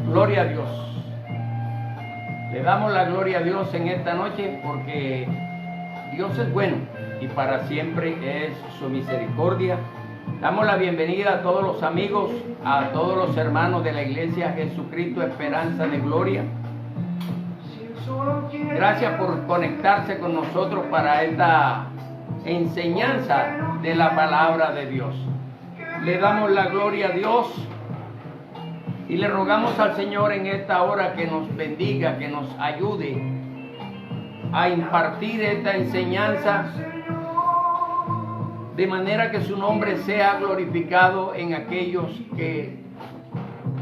Gloria a Dios. Le damos la gloria a Dios en esta noche porque Dios es bueno y para siempre es su misericordia. Damos la bienvenida a todos los amigos, a todos los hermanos de la Iglesia Jesucristo Esperanza de Gloria. Gracias por conectarse con nosotros para esta enseñanza de la palabra de Dios. Le damos la gloria a Dios y le rogamos al Señor en esta hora que nos bendiga, que nos ayude a impartir esta enseñanza de manera que su nombre sea glorificado en aquellos que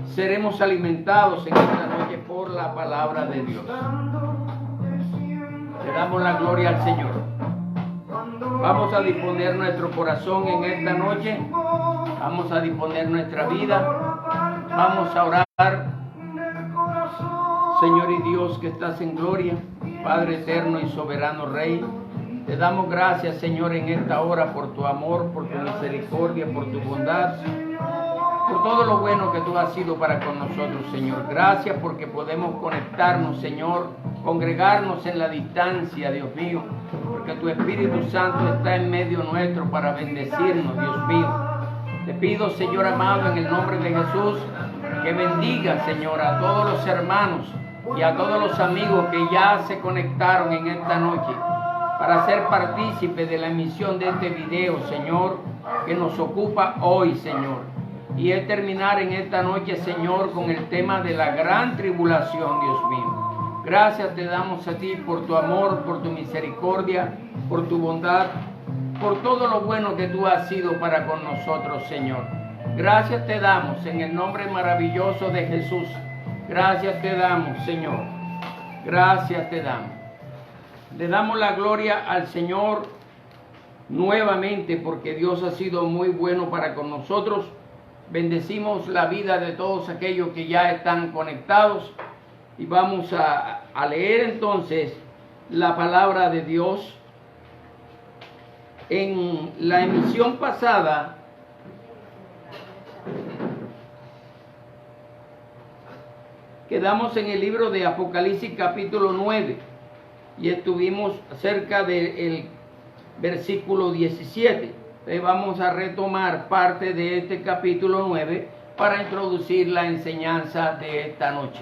seremos alimentados en esta noche por la palabra de Dios. Le damos la gloria al Señor. Vamos a disponer nuestro corazón en esta noche. Vamos a disponer nuestra vida. Vamos a orar. Señor y Dios que estás en gloria, Padre eterno y soberano Rey, te damos gracias, Señor, en esta hora por tu amor, por tu misericordia, por tu bondad, por todo lo bueno que tú has sido para con nosotros, Señor. Gracias porque podemos conectarnos, Señor, congregarnos en la distancia, Dios mío, porque tu Espíritu Santo está en medio nuestro para bendecirnos, Dios mío. Te pido, Señor amado, en el nombre de Jesús, que bendiga, Señor, a todos los hermanos y a todos los amigos que ya se conectaron en esta noche para ser partícipes de la emisión de este video, Señor, que nos ocupa hoy, Señor. Y es terminar en esta noche, Señor, con el tema de la gran tribulación, Dios mío. Gracias te damos a ti por tu amor, por tu misericordia, por tu bondad, por todo lo bueno que tú has sido para con nosotros, Señor. Gracias te damos en el nombre maravilloso de Jesús. Gracias te damos, Señor. Gracias te damos. Le damos la gloria al Señor nuevamente porque Dios ha sido muy bueno para con nosotros. Bendecimos la vida de todos aquellos que ya están conectados y vamos a leer entonces la palabra de Dios. En la emisión pasada quedamos en el libro de Apocalipsis capítulo 9 y estuvimos cerca del versículo 17. Entonces vamos a retomar parte de este capítulo 9 para introducir la enseñanza de esta noche.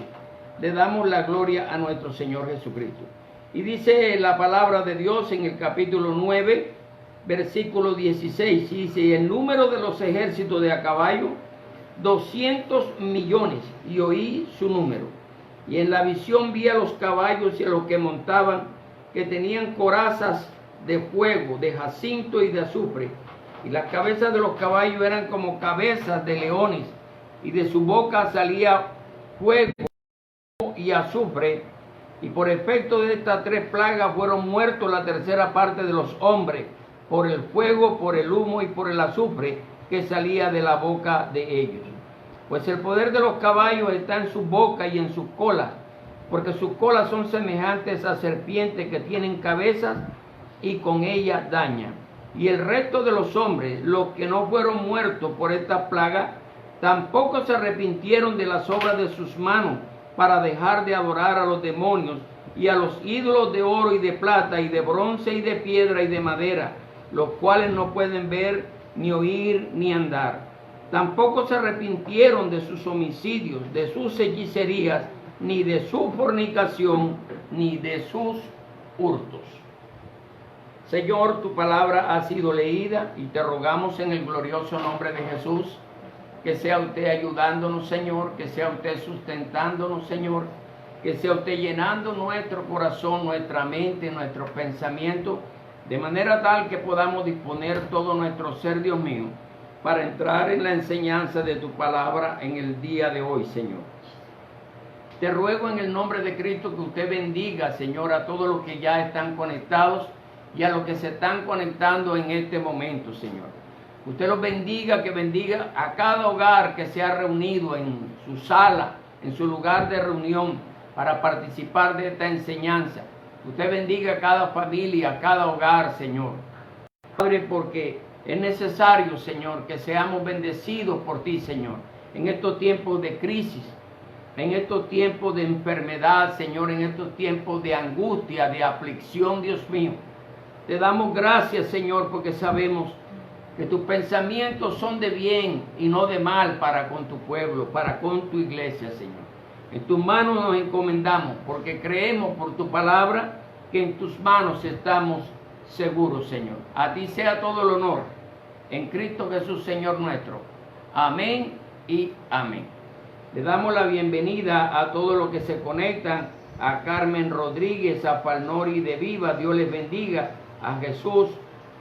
Le damos la gloria a nuestro Señor Jesucristo. Y dice la palabra de Dios en el capítulo 9, versículo 16, dice: y el número de los ejércitos de a caballo, 200 millones, y oí su número. Y en la visión vi a los caballos y a los que montaban, que tenían corazas de fuego, de jacinto y de azufre, y las cabezas de los caballos eran como cabezas de leones, y de su boca salía fuego y azufre, y por efecto de estas tres plagas fueron muertos la tercera parte de los hombres, por el fuego, por el humo y por el azufre que salía de la boca de ellos. Pues el poder de los caballos está en su boca y en sus colas, porque sus colas son semejantes a serpientes que tienen cabezas y con ellas dañan. Y el resto de los hombres, los que no fueron muertos por esta plaga, tampoco se arrepintieron de las obras de sus manos para dejar de adorar a los demonios y a los ídolos de oro y de plata y de bronce y de piedra y de madera, los cuales no pueden ver, ni oír, ni andar. Tampoco se arrepintieron de sus homicidios, de sus hechicerías, ni de su fornicación, ni de sus hurtos. Señor, tu palabra ha sido leída y te rogamos en el glorioso nombre de Jesús que sea usted ayudándonos, Señor, que sea usted sustentándonos, Señor, que sea usted llenando nuestro corazón, nuestra mente, nuestros pensamientos, de manera tal que podamos disponer todo nuestro ser, Dios mío, para entrar en la enseñanza de tu palabra en el día de hoy, Señor. Te ruego en el nombre de Cristo que usted bendiga, Señor, a todos los que ya están conectados y a los que se están conectando en este momento, Señor. Usted los bendiga, que bendiga a cada hogar que se ha reunido en su sala, en su lugar de reunión para participar de esta enseñanza. Usted bendiga a cada familia, a cada hogar, Señor. Padre, porque es necesario, Señor, que seamos bendecidos por ti, Señor, en estos tiempos de crisis. en estos tiempos de enfermedad, Señor, en estos tiempos de angustia, de aflicción, Dios mío. Te damos gracias, Señor, porque sabemos que tus pensamientos son de bien y no de mal para con tu pueblo, para con tu iglesia, Señor. En tus manos nos encomendamos, porque creemos por tu palabra que en tus manos estamos seguros, Señor. A ti sea todo el honor, en Cristo Jesús, Señor nuestro. Amén y amén. Le damos la bienvenida a todos los que se conectan, a Carmen Rodríguez, a Falnori de Viva, Dios les bendiga, a Jesús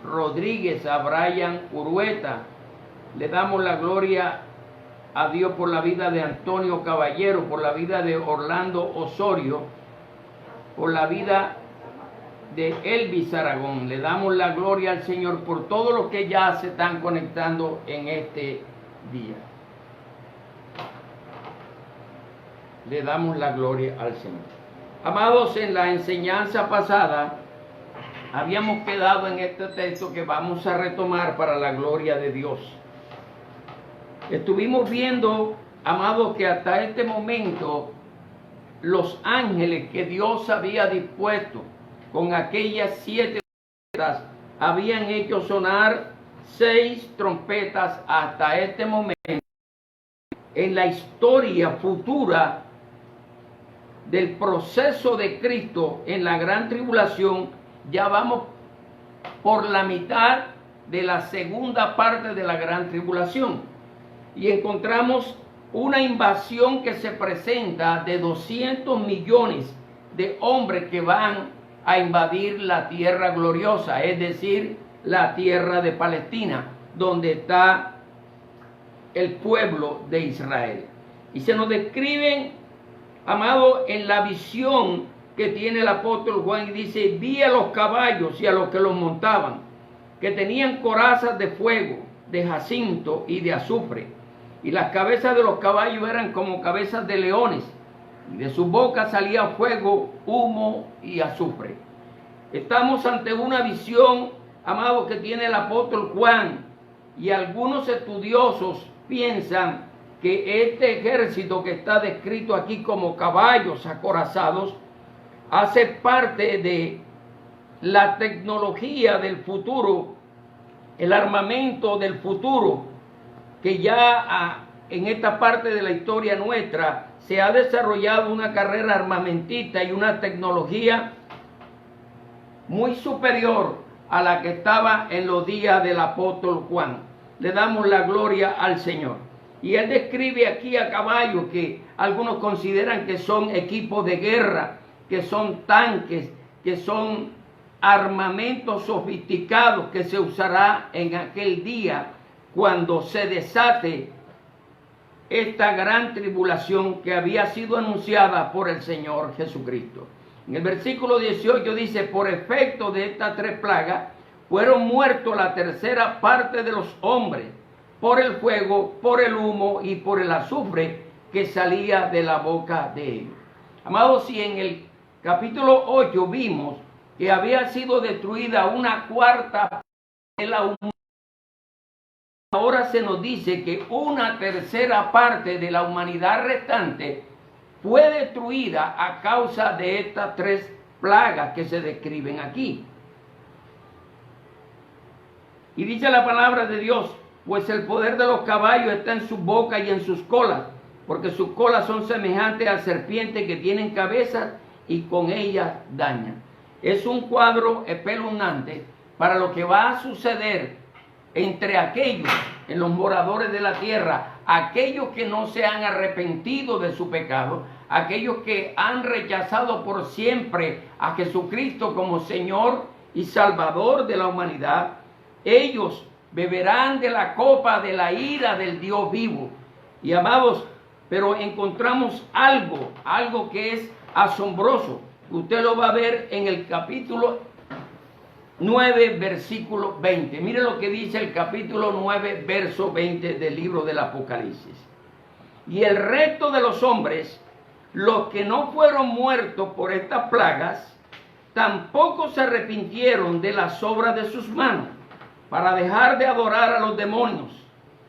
Rodríguez, a Brian Urueta. Le damos la gloria a Dios por la vida de Antonio Caballero, por la vida de Orlando Osorio, por la vida de Elvis Aragón. Le damos la gloria al Señor por todo lo que ya se están conectando en este día. Le damos la gloria al Señor. Amados, en la enseñanza pasada habíamos quedado en este texto que vamos a retomar para la gloria de Dios. Estuvimos viendo, amados, que hasta este momento los ángeles que Dios había dispuesto con aquellas 7 trompetas habían hecho sonar 6 trompetas hasta este momento. En la historia futura del proceso de Cristo en la gran tribulación, ya vamos por la mitad de la segunda parte de la gran tribulación y encontramos una invasión que se presenta de 200 millones de hombres que van a invadir la tierra gloriosa, es decir, la tierra de Palestina, donde está el pueblo de Israel. Y se nos describen, amado, en la visión que tiene el apóstol Juan, y dice: vi a los caballos y a los que los montaban, que tenían corazas de fuego, de jacinto y de azufre, y las cabezas de los caballos eran como cabezas de leones, y de su boca salía fuego, humo y azufre. Estamos ante una visión, amado, que tiene el apóstol Juan, y algunos estudiosos piensan que este ejército que está descrito aquí como caballos acorazados hace parte de la tecnología del futuro, el armamento del futuro, que ya en esta parte de la historia nuestra se ha desarrollado una carrera armamentista y una tecnología muy superior a la que estaba en los días del apóstol Juan. Le damos la gloria al Señor. Y él describe aquí a caballos que algunos consideran que son equipos de guerra, que son tanques, que son armamentos sofisticados que se usará en aquel día cuando se desate esta gran tribulación que había sido anunciada por el Señor Jesucristo. En el versículo 18 dice: por efecto de estas 3 plagas fueron muertos la tercera parte de los hombres, por el fuego, por el humo y por el azufre que salía de la boca de ellos. Amados, si en el capítulo 8 vimos que había sido destruida una cuarta parte de la humanidad, ahora se nos dice que una tercera parte de la humanidad restante fue destruida a causa de estas 3 plagas que se describen aquí. Y dice la palabra de Dios: pues el poder de los caballos está en su boca y en sus colas, porque sus colas son semejantes a serpientes que tienen cabezas y con ellas dañan. Es un cuadro espeluznante para lo que va a suceder entre aquellos, en los moradores de la tierra, aquellos que no se han arrepentido de su pecado, aquellos que han rechazado por siempre a Jesucristo como Señor y Salvador de la humanidad. Ellos beberán de la copa de la ira del Dios vivo. Y amados, pero encontramos algo que es asombroso. Usted lo va a ver en el capítulo 9, versículo 20. Mire lo que dice el capítulo 9, verso 20 del libro del Apocalipsis. Y el resto de los hombres, los que no fueron muertos por estas plagas, tampoco se arrepintieron de las obras de sus manos, para dejar de adorar a los demonios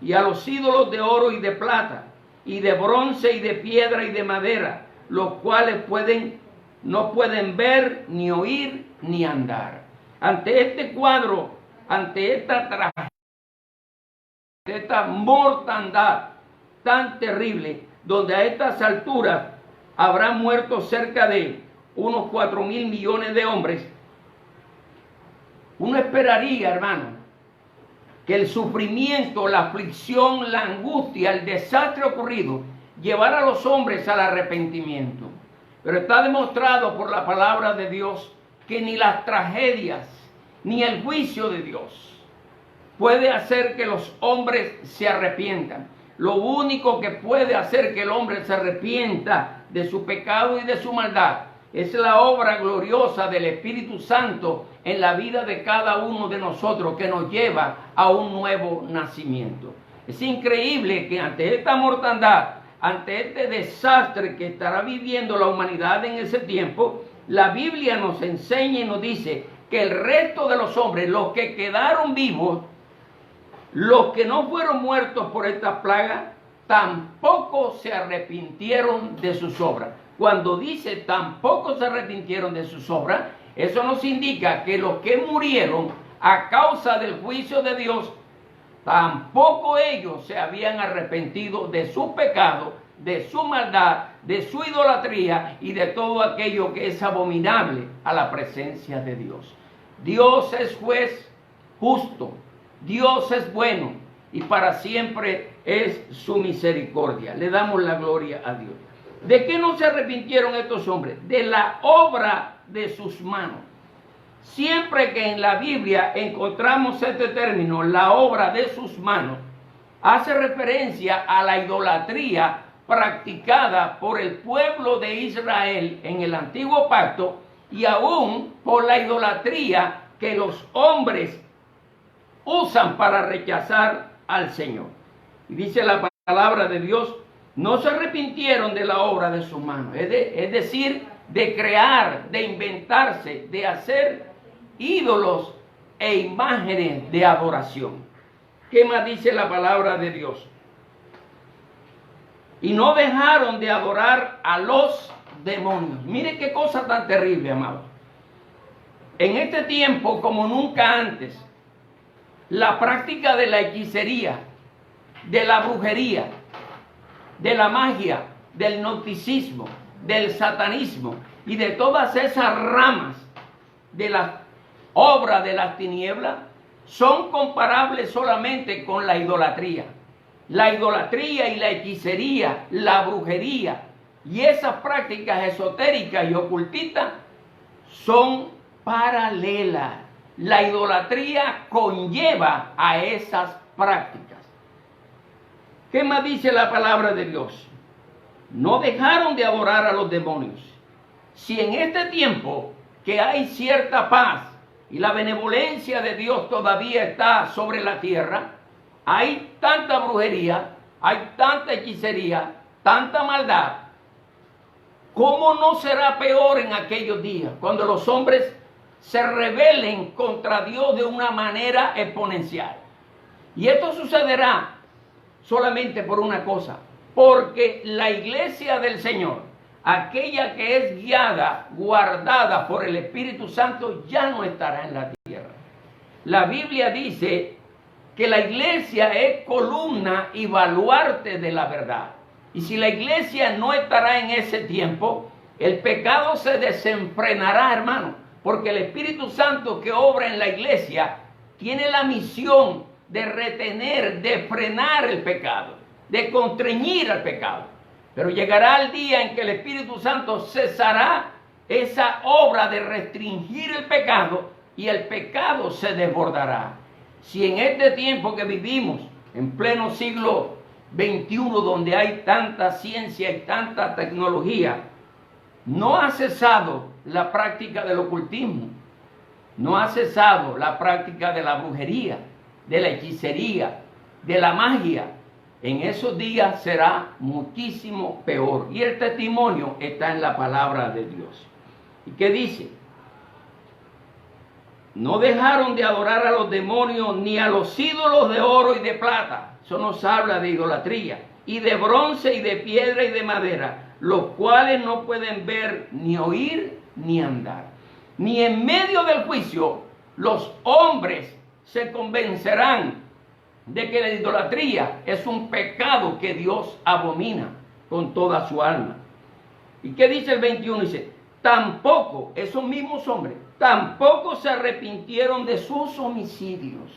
y a los ídolos de oro y de plata, y de bronce y de piedra y de madera, los cuales no pueden ver, ni oír, ni andar. Ante este cuadro, ante esta tragedia, esta mortandad tan terrible, donde a estas alturas habrán muerto cerca de unos 4.000 millones de hombres, uno esperaría, hermano, que el sufrimiento, la aflicción, la angustia, el desastre ocurrido llevara a los hombres al arrepentimiento. Pero está demostrado por la palabra de Dios que ni las tragedias, ni el juicio de Dios puede hacer que los hombres se arrepientan. Lo único que puede hacer que el hombre se arrepienta de su pecado y de su maldad es la obra gloriosa del Espíritu Santo en la vida de cada uno de nosotros, que nos lleva a un nuevo nacimiento. Es increíble que ante esta mortandad, ante este desastre que estará viviendo la humanidad en ese tiempo, la Biblia nos enseña y nos dice que el resto de los hombres, los que quedaron vivos, los que no fueron muertos por esta plaga, tampoco se arrepintieron de sus obras. Cuando dice tampoco se arrepintieron de sus obras, eso nos indica que los que murieron a causa del juicio de Dios, tampoco ellos se habían arrepentido de su pecado, de su maldad, de su idolatría y de todo aquello que es abominable a la presencia de Dios. Dios es juez justo, Dios es bueno y para siempre es su misericordia. Le damos la gloria a Dios. ¿De qué no se arrepintieron estos hombres? De la obra de sus manos. Siempre que en la Biblia encontramos este término, la obra de sus manos, hace referencia a la idolatría practicada por el pueblo de Israel en el Antiguo Pacto y aún por la idolatría que los hombres usan para rechazar al Señor. Y dice la palabra de Dios, no se arrepintieron de la obra de sus manos, es decir, de crear, de inventarse, de hacer ídolos e imágenes de adoración. ¿Qué más dice la palabra de Dios? Y no dejaron de adorar a los demonios. Mire qué cosa tan terrible, amados. En este tiempo, como nunca antes, la práctica de la hechicería, de la brujería, de la magia, del gnosticismo, del satanismo y de todas esas ramas de la obra de las tinieblas son comparables solamente con la idolatría. La idolatría y la hechicería, la brujería y esas prácticas esotéricas y ocultistas son paralelas. La idolatría conlleva a esas prácticas. ¿Qué más dice la palabra de Dios? No dejaron de adorar a los demonios. Si en este tiempo que hay cierta paz y la benevolencia de Dios todavía está sobre la tierra, hay tanta brujería, hay tanta hechicería, tanta maldad, ¿cómo no será peor en aquellos días cuando los hombres se rebelen contra Dios de una manera exponencial? Y esto sucederá solamente por una cosa, porque la iglesia del Señor, aquella que es guiada, guardada por el Espíritu Santo, ya no estará en la tierra. La Biblia dice que la iglesia es columna y baluarte de la verdad. Y si la iglesia no estará en ese tiempo, el pecado se desenfrenará, hermano, porque el Espíritu Santo que obra en la iglesia tiene la misión de retener, de frenar el pecado, de constreñir al pecado. Pero llegará el día en que el Espíritu Santo cesará esa obra de restringir el pecado y el pecado se desbordará. Si en este tiempo que vivimos, en pleno siglo XXI, donde hay tanta ciencia y tanta tecnología, no ha cesado la práctica del ocultismo, no ha cesado la práctica de la brujería, de la hechicería, de la magia, en esos días será muchísimo peor. Y el testimonio está en la palabra de Dios. ¿Y qué dice? No dejaron de adorar a los demonios ni a los ídolos de oro y de plata. Eso nos habla de idolatría. y de bronce y de piedra y de madera, los cuales no pueden ver, ni oír, ni andar. Ni en medio del juicio los hombres se convencerán de que la idolatría es un pecado que Dios abomina con toda su alma. ¿Y qué dice el 21? Dice, tampoco, esos mismos hombres, tampoco se arrepintieron de sus homicidios.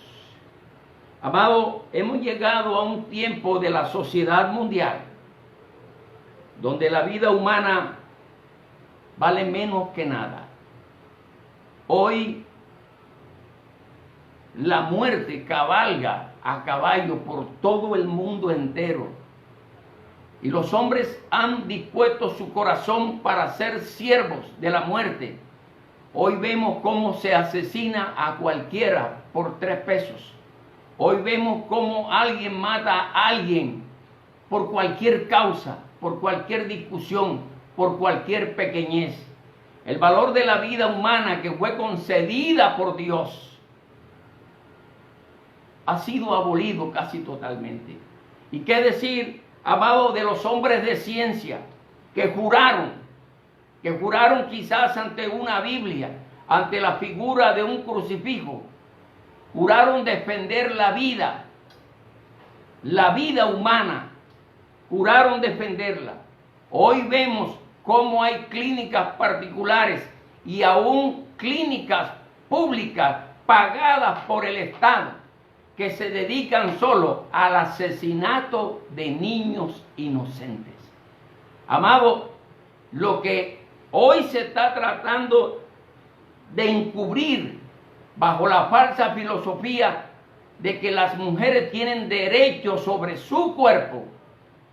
Amado, hemos llegado a un tiempo de la sociedad mundial donde la vida humana vale menos que nada. Hoy la muerte cabalga a caballo por todo el mundo entero. Y los hombres han dispuesto su corazón para ser siervos de la muerte. Hoy vemos cómo se asesina a cualquiera por 3 pesos. Hoy vemos cómo alguien mata a alguien por cualquier causa, por cualquier discusión, por cualquier pequeñez. El valor de la vida humana que fue concedida por Dios ha sido abolido casi totalmente. ¿Y qué decir, amado, de los hombres de ciencia que juraron quizás ante una Biblia, ante la figura de un crucifijo, juraron defender la vida humana, juraron defenderla? Hoy vemos cómo hay clínicas particulares y aún clínicas públicas pagadas por el Estado que se dedican solo al asesinato de niños inocentes. Amado, lo que hoy se está tratando de encubrir bajo la falsa filosofía de que las mujeres tienen derecho sobre su cuerpo,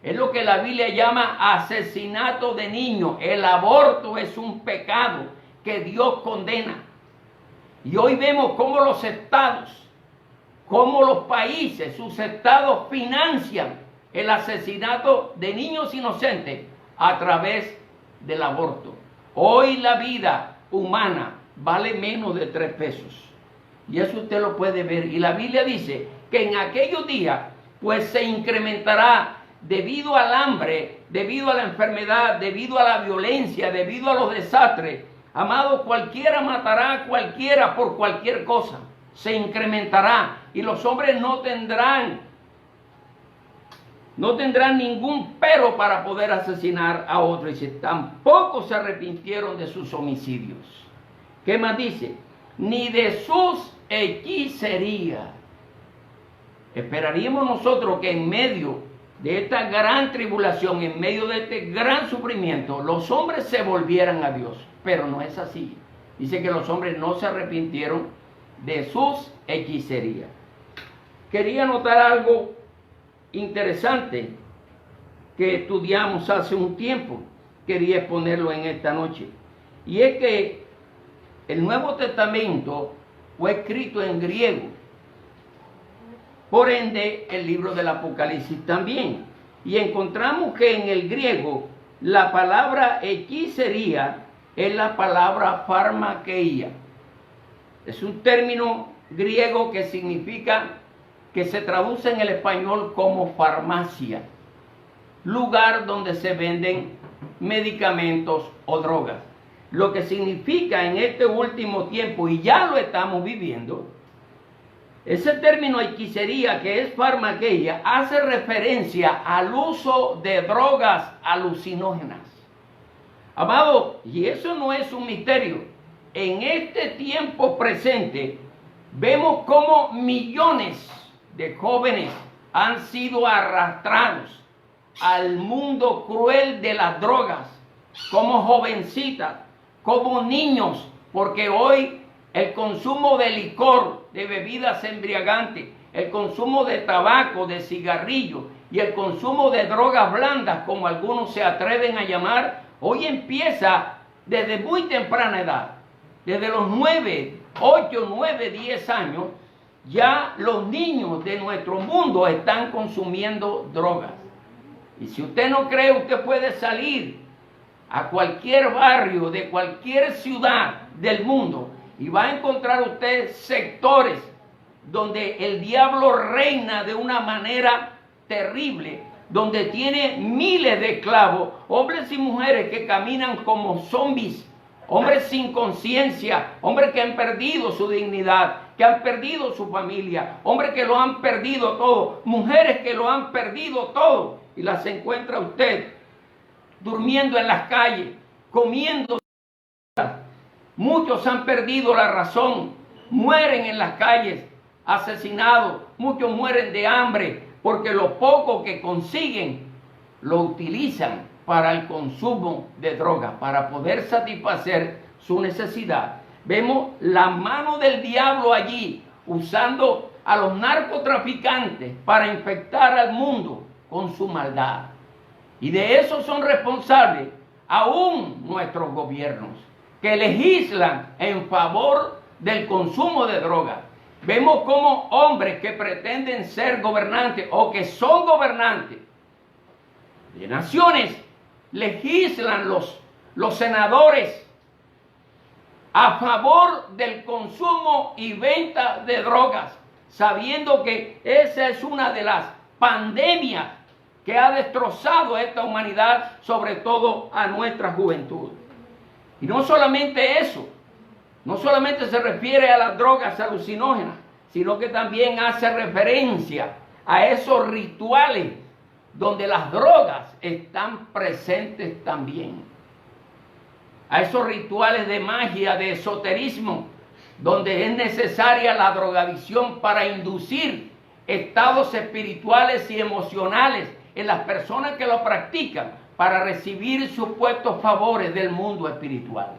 es lo que la Biblia llama asesinato de niños. El aborto es un pecado que Dios condena. Y hoy vemos cómo los estados, cómo los países, sus estados financian el asesinato de niños inocentes a través del aborto. Hoy la vida humana vale menos de 3 pesos. Y eso usted lo puede ver. Y la Biblia dice que en aquellos días pues se incrementará debido al hambre, debido a la enfermedad, debido a la violencia, debido a los desastres. Amado, cualquiera matará a cualquiera por cualquier cosa. Se incrementará y los hombres no tendrán ningún pero para poder asesinar a otro. Dice, tampoco se arrepintieron de sus homicidios. ¿Qué más dice? Ni de sus hechicerías. Esperaríamos nosotros que en medio de esta gran tribulación, en medio de este gran sufrimiento, los hombres se volvieran a Dios, pero no es así. Dice que los hombres no se arrepintieron de sus hechicerías. Quería notar algo interesante que estudiamos hace un tiempo, quería exponerlo en esta noche, y es que el Nuevo Testamento fue escrito en griego. Por ende, el libro del Apocalipsis también. Y encontramos que en el griego la palabra hechicería es la palabra pharmakeia. Es un término griego que significa, que se traduce en el español como farmacia, lugar donde se venden medicamentos o drogas. Lo que significa en este último tiempo, y ya lo estamos viviendo, ese término hechicería, que es farmakeia, hace referencia al uso de drogas alucinógenas. Amado, y eso no es un misterio. En este tiempo presente vemos cómo millones de jóvenes han sido arrastrados al mundo cruel de las drogas, como jovencitas, como niños, porque hoy el consumo de licor, de bebidas embriagantes, el consumo de tabaco, de cigarrillos y el consumo de drogas blandas, como algunos se atreven a llamar, hoy empieza desde muy temprana edad. Desde los 8, 9, 10 años, ya los niños de nuestro mundo están consumiendo drogas. Y si usted no cree, usted puede salir a cualquier barrio de cualquier ciudad del mundo y va a encontrar usted sectores donde el diablo reina de una manera terrible, donde tiene miles de esclavos, hombres y mujeres que caminan como zombies, hombres sin conciencia, hombres que han perdido su dignidad, que han perdido su familia, hombres que lo han perdido todo, mujeres que lo han perdido todo, y las encuentra usted durmiendo en las calles, comiendo. Muchos han perdido la razón, mueren en las calles, asesinados, muchos mueren de hambre, porque lo poco que consiguen lo utilizan para el consumo de drogas, para poder satisfacer su necesidad. Vemos la mano del diablo allí, usando a los narcotraficantes para infectar al mundo con su maldad. Y de eso son responsables aún nuestros gobiernos, que legislan en favor del consumo de drogas. Vemos como hombres que pretenden ser gobernantes o que son gobernantes de naciones legislan los senadores a favor del consumo y venta de drogas, sabiendo que esa es una de las pandemias que ha destrozado esta humanidad, sobre todo a nuestra juventud. Y no solamente eso, no solamente se refiere a las drogas alucinógenas, sino que también hace referencia a esos rituales donde las drogas están presentes también. A esos rituales de magia, de esoterismo, donde es necesaria la drogadicción para inducir estados espirituales y emocionales en las personas que lo practican, para recibir supuestos favores del mundo espiritual.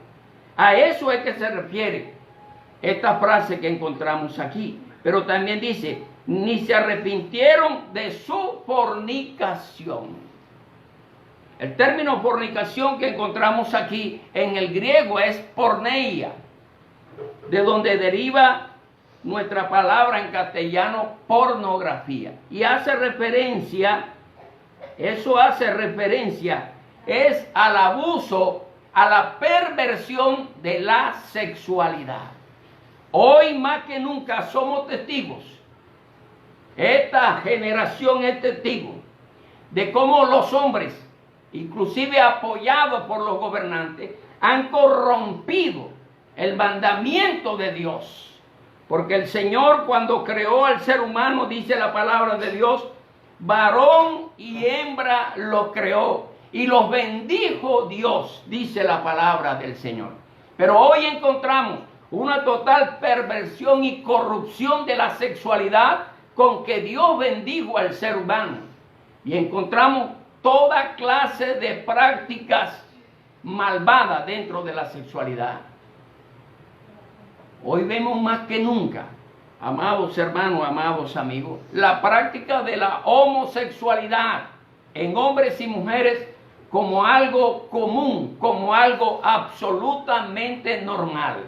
A eso es que se refiere esta frase que encontramos aquí. Pero también dice, ni se arrepintieron de su fornicación. El término fornicación que encontramos aquí en el griego es porneia, de donde deriva nuestra palabra en castellano pornografía. Y hace referencia, es al abuso, a la perversión de la sexualidad. Hoy más que nunca somos testigos. Esta generación es testigo de cómo los hombres, inclusive apoyados por los gobernantes, han corrompido el mandamiento de Dios. Porque el Señor, cuando creó al ser humano, dice la palabra de Dios, varón y hembra los creó y los bendijo Dios, dice la palabra del Señor. Pero hoy encontramos una total perversión y corrupción de la sexualidad con que Dios bendijo al ser humano. Y encontramos toda clase de prácticas malvadas dentro de la sexualidad. Hoy vemos más que nunca, amados hermanos, amados amigos, la práctica de la homosexualidad en hombres y mujeres como algo común, como algo absolutamente normal.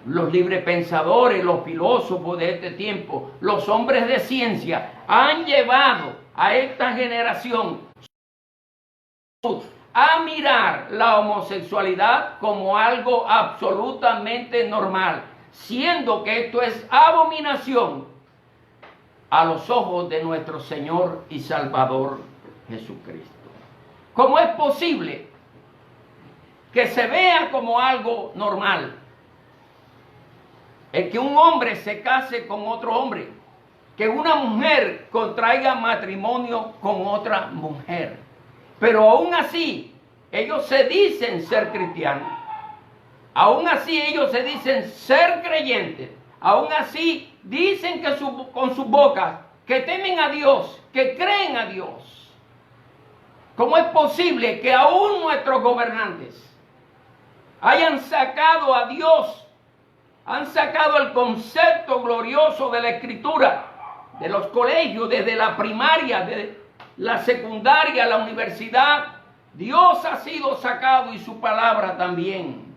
Los librepensadores, los filósofos de este tiempo, los hombres de ciencia han llevado a esta generación a mirar la homosexualidad como algo absolutamente normal, siendo que esto es abominación a los ojos de nuestro Señor y Salvador Jesucristo. ¿Cómo es posible que se vea como algo normal el que un hombre se case con otro hombre, que una mujer contraiga matrimonio con otra mujer? Pero aún así, ellos se dicen ser cristianos. Aún así, ellos se dicen ser creyentes. Aún así, dicen que con sus bocas que temen a Dios, que creen a Dios. ¿Cómo es posible que aún nuestros gobernantes hayan sacado a Dios, han sacado el concepto glorioso de la Escritura de los colegios, desde la primaria, de la secundaria, la universidad? Dios ha sido sacado y su palabra también.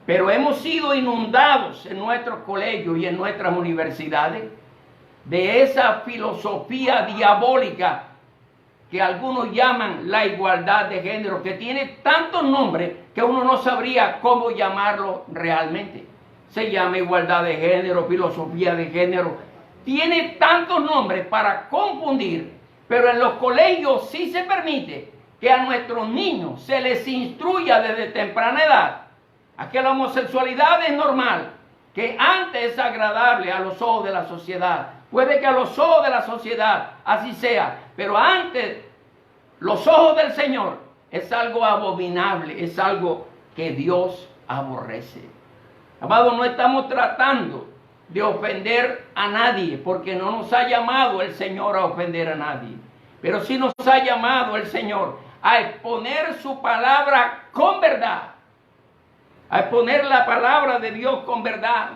Pero hemos sido inundados en nuestros colegios y en nuestras universidades de esa filosofía diabólica que algunos llaman la igualdad de género, que tiene tantos nombres que uno no sabría cómo llamarlo realmente. Se llama igualdad de género, filosofía de género. Tiene tantos nombres para confundir, Pero en los colegios sí se permite que a nuestros niños se les instruya desde temprana edad a que la homosexualidad es normal, que antes es agradable a los ojos de la sociedad. Puede que a los ojos de la sociedad así sea, pero antes los ojos del Señor es algo abominable, es algo que Dios aborrece. Amado, no estamos tratando de ofender a nadie, porque no nos ha llamado el Señor a ofender a nadie. Pero sí nos ha llamado el Señor a exponer su palabra con verdad, a exponer la palabra de Dios con verdad.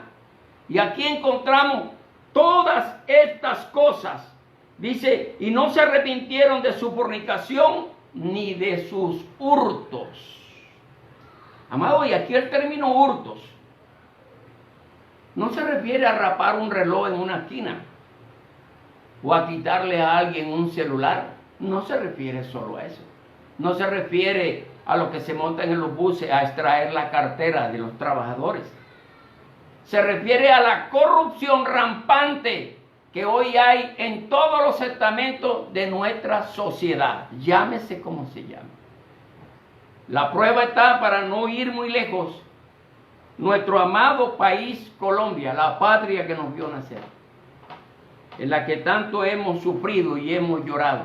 Y aquí encontramos todas estas cosas. Dice, y no se arrepintieron de su fornicación ni de sus hurtos. Amado, y aquí el término hurtos no se refiere a rapar un reloj en una esquina o a quitarle a alguien un celular. No se refiere solo a eso. No se refiere a los que se montan en los buses a extraer la cartera de los trabajadores. Se refiere a la corrupción rampante que hoy hay en todos los estamentos de nuestra sociedad. Llámese como se llame. La prueba está, para no ir muy lejos, nuestro amado país Colombia, la patria que nos vio nacer, en la que tanto hemos sufrido y hemos llorado.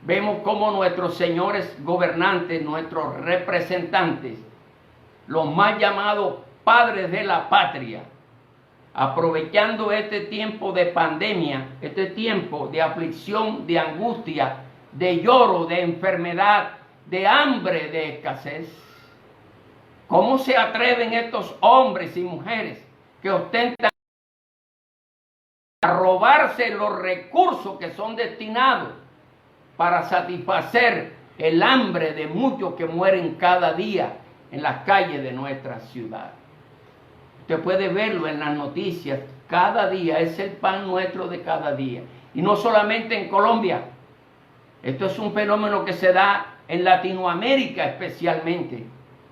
Vemos cómo nuestros señores gobernantes, nuestros representantes, los más llamados padres de la patria, aprovechando este tiempo de pandemia, este tiempo de aflicción, de angustia, de lloro, de enfermedad, de hambre, de escasez. ¿Cómo se atreven estos hombres y mujeres que ostentan a robarse los recursos que son destinados para satisfacer el hambre de muchos que mueren cada día en las calles de nuestra ciudad? Usted puede verlo en las noticias, cada día es el pan nuestro de cada día. Y no solamente en Colombia, esto es un fenómeno que se da en Latinoamérica especialmente,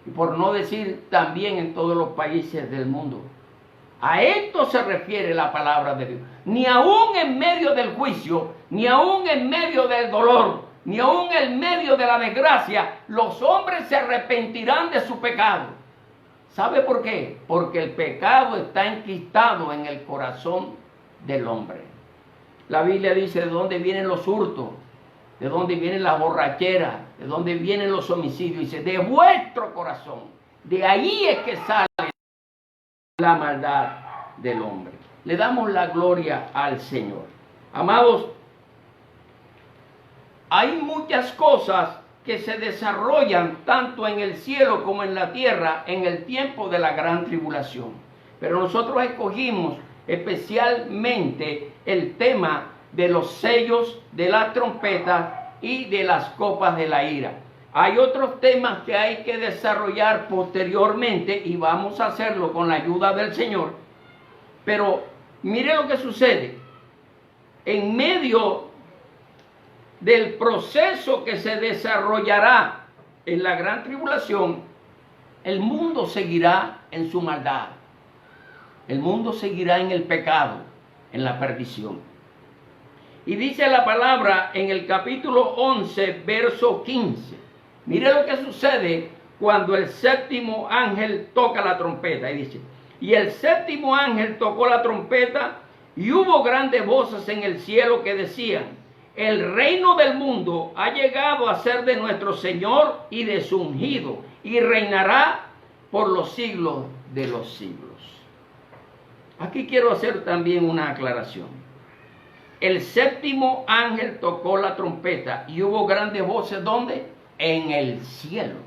y por no decir también en todos los países del mundo. A esto se refiere la palabra de Dios. Ni aún en medio del juicio, ni aún en medio del dolor, ni aún en medio de la desgracia, los hombres se arrepentirán de su pecado. ¿Sabe por qué? Porque el pecado está enquistado en el corazón del hombre. La Biblia dice de dónde vienen los hurtos, de dónde viene la borrachera, de dónde vienen los homicidios. Dice, de vuestro corazón. De ahí es que sale la maldad del hombre. Le damos la gloria al Señor. Amados, hay muchas cosas que se desarrollan tanto en el cielo como en la tierra en el tiempo de la gran tribulación. Pero nosotros escogimos especialmente el tema de los sellos, de las trompetas y de las copas de la ira. Hay otros temas que hay que desarrollar posteriormente y vamos a hacerlo con la ayuda del Señor. Pero mire lo que sucede. En medio del proceso que se desarrollará en la gran tribulación, el mundo seguirá en su maldad. El mundo seguirá en el pecado, en la perdición. Y dice la palabra en el capítulo 11, verso 15. Mire lo que sucede cuando el séptimo ángel toca la trompeta. Y dice, y el séptimo ángel tocó la trompeta y hubo grandes voces en el cielo que decían, el reino del mundo ha llegado a ser de nuestro Señor y de su ungido, y reinará por los siglos de los siglos. Aquí quiero hacer también una aclaración. El séptimo ángel tocó la trompeta y hubo grandes voces, ¿dónde? En el cielo.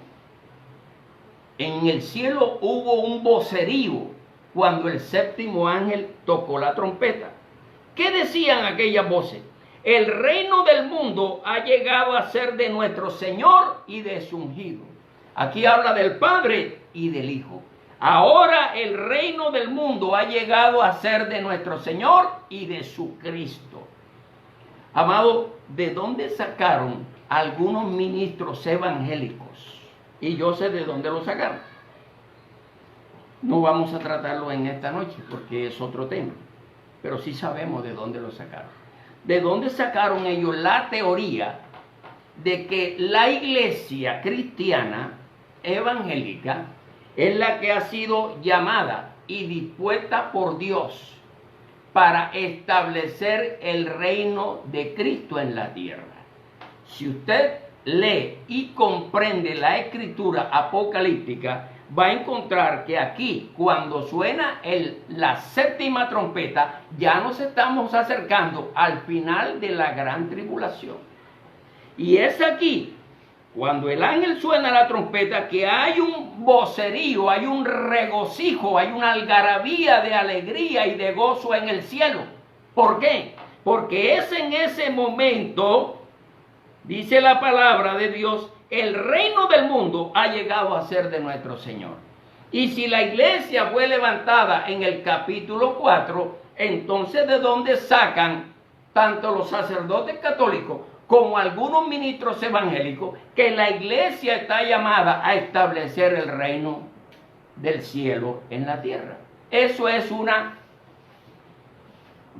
En el cielo hubo un vocerío cuando el séptimo ángel tocó la trompeta. ¿Qué decían aquellas voces? El reino del mundo ha llegado a ser de nuestro Señor y de su ungido. Aquí habla del Padre y del Hijo. Ahora el reino del mundo ha llegado a ser de nuestro Señor y de su Cristo. Amado, ¿de dónde sacaron algunos ministros evangélicos? Y yo sé de dónde lo sacaron. No vamos a tratarlo en esta noche porque es otro tema, pero sí sabemos de dónde lo sacaron. ¿De dónde sacaron ellos la teoría de que la iglesia cristiana evangélica es la que ha sido llamada y dispuesta por Dios para establecer el reino de Cristo en la tierra? Si usted lee y comprende la escritura apocalíptica, va a encontrar que aquí, cuando suena la séptima trompeta, ya nos estamos acercando al final de la gran tribulación. Y es aquí, cuando el ángel suena la trompeta, que hay un vocerío, hay un regocijo, hay una algarabía de alegría y de gozo en el cielo. ¿Por qué? Porque es en ese momento, dice la palabra de Dios, el reino del mundo ha llegado a ser de nuestro Señor. Y si la iglesia fue levantada en el capítulo 4, entonces ¿de dónde sacan tanto los sacerdotes católicos como algunos ministros evangélicos que la iglesia está llamada a establecer el reino del cielo en la tierra? Eso es una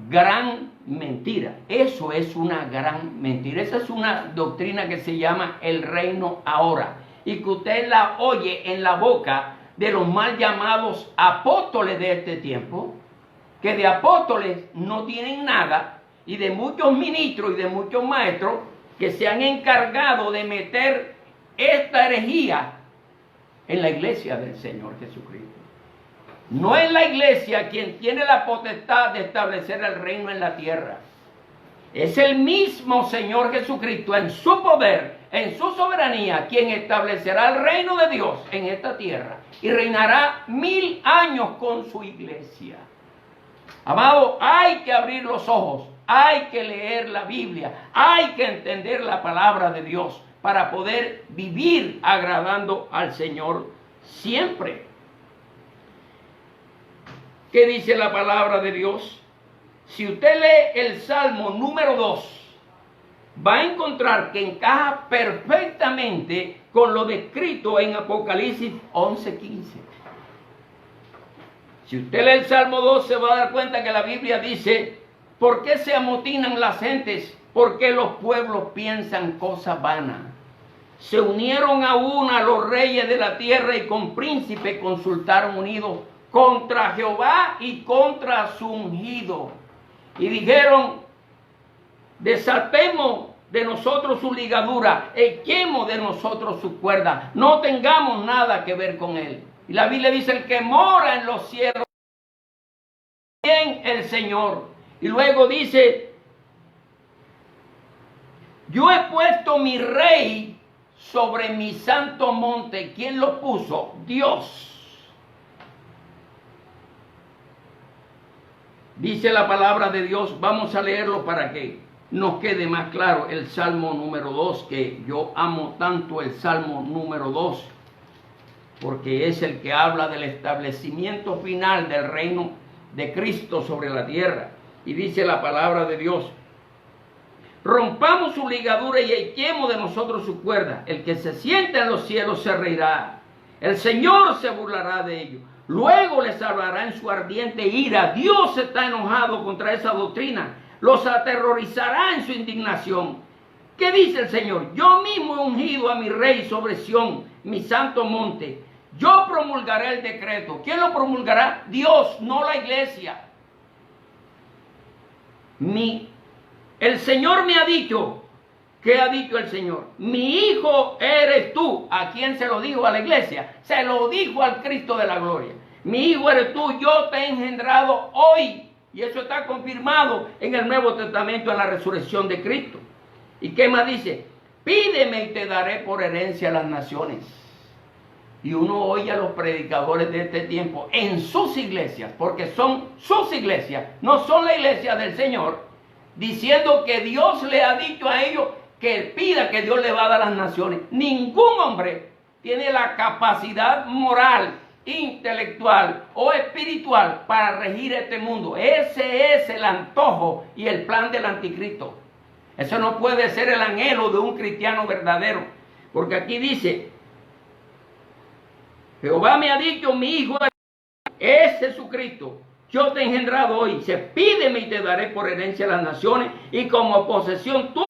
gran mentira. Eso es una gran mentira. Esa es una doctrina que se llama el reino ahora, y que usted la oye en la boca de los mal llamados apóstoles de este tiempo, que de apóstoles no tienen nada, y de muchos ministros y de muchos maestros que se han encargado de meter esta herejía en la iglesia del Señor Jesucristo. No es la iglesia quien tiene la potestad de establecer el reino en la tierra. Es el mismo Señor Jesucristo en su poder, en su soberanía, quien establecerá el reino de Dios en esta tierra y reinará 1000 años con su iglesia. Amado, hay que abrir los ojos, hay que leer la Biblia, hay que entender la palabra de Dios para poder vivir agradando al Señor siempre. ¿Qué dice la palabra de Dios? Si usted lee el Salmo número 2, va a encontrar que encaja perfectamente con lo descrito en Apocalipsis 11:15. Si usted lee el Salmo 2, se va a dar cuenta que la Biblia dice: ¿por qué se amotinan las gentes? ¿Por qué los pueblos piensan cosas vanas? Se unieron a una los reyes de la tierra y con príncipes consultaron unidos contra Jehová y contra su ungido. Y dijeron: desatemos de nosotros su ligadura, echemos de nosotros su cuerda, no tengamos nada que ver con él. Y la Biblia dice: el que mora en los cielos, bien el Señor. Y luego dice: yo he puesto mi rey sobre mi santo monte. ¿Quién lo puso? Dios. Dice la palabra de Dios, vamos a leerlo para que nos quede más claro el Salmo número 2, que yo amo tanto el Salmo número 2, porque es el que habla del establecimiento final del reino de Cristo sobre la tierra. Y dice la palabra de Dios: rompamos su ligadura y echemos de nosotros su cuerda. El que se sienta en los cielos se reirá. El Señor se burlará de ellos. Luego les hablará en su ardiente ira. Dios está enojado contra esa doctrina. Los aterrorizará en su indignación. ¿Qué dice el Señor? Yo mismo he ungido a mi rey sobre Sión, mi santo monte. Yo promulgaré el decreto. ¿Quién lo promulgará? Dios, no la iglesia. El Señor me ha dicho. ¿Qué ha dicho el Señor? Mi hijo eres tú. ¿A quién se lo dijo? A la iglesia. Se lo dijo al Cristo de la gloria. Mi hijo eres tú, yo te he engendrado hoy. Y eso está confirmado en el Nuevo Testamento, en la resurrección de Cristo. ¿Y qué más dice? Pídeme y te daré por herencia a las naciones. Y uno oye a los predicadores de este tiempo en sus iglesias, porque son sus iglesias, no son la iglesia del Señor, diciendo que Dios le ha dicho a ellos que pida, que Dios le va a dar a las naciones. Ningún hombre tiene la capacidad moral, intelectual o espiritual para regir este mundo. Ese es el antojo y el plan del anticristo. Eso no puede ser el anhelo de un cristiano verdadero, porque aquí dice: Jehová me ha dicho, mi hijo es Jesucristo. yo te he engendrado hoy. Dice, pídeme y te daré por herencia a las naciones y como posesión tuya.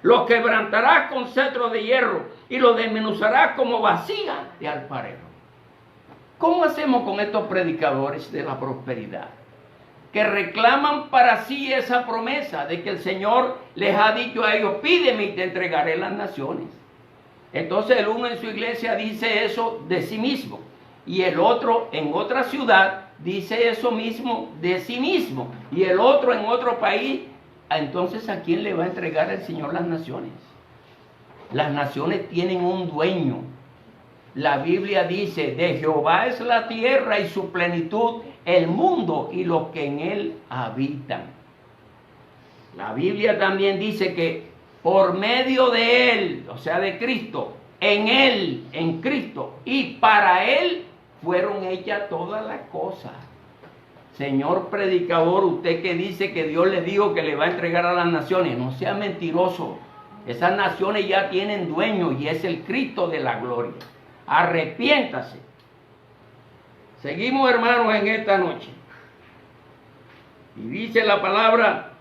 Los quebrantarás con cetro de hierro y los desmenuzarás como vasija de alfarero. ¿Cómo hacemos con estos predicadores de la prosperidad? Que reclaman para sí esa promesa de que el Señor les ha dicho a ellos, pídeme y te entregaré las naciones. Entonces el uno en su iglesia dice eso de sí mismo y el otro en otra ciudad dice eso mismo de sí mismo y el otro en otro país. Entonces, ¿a quién le va a entregar el Señor las naciones? Las naciones tienen un dueño. La Biblia dice, de Jehová es la tierra y su plenitud, el mundo y los que en él habitan. La Biblia también dice que por medio de él, o sea de Cristo, en él, en Cristo y para él fueron hechas todas las cosas. Señor predicador, usted que dice que Dios le dijo que le va a entregar a las naciones, no sea mentiroso. Esas naciones ya tienen dueño y es el Cristo de la gloria. Arrepiéntase. Seguimos, hermanos, en esta noche. Y dice la palabra,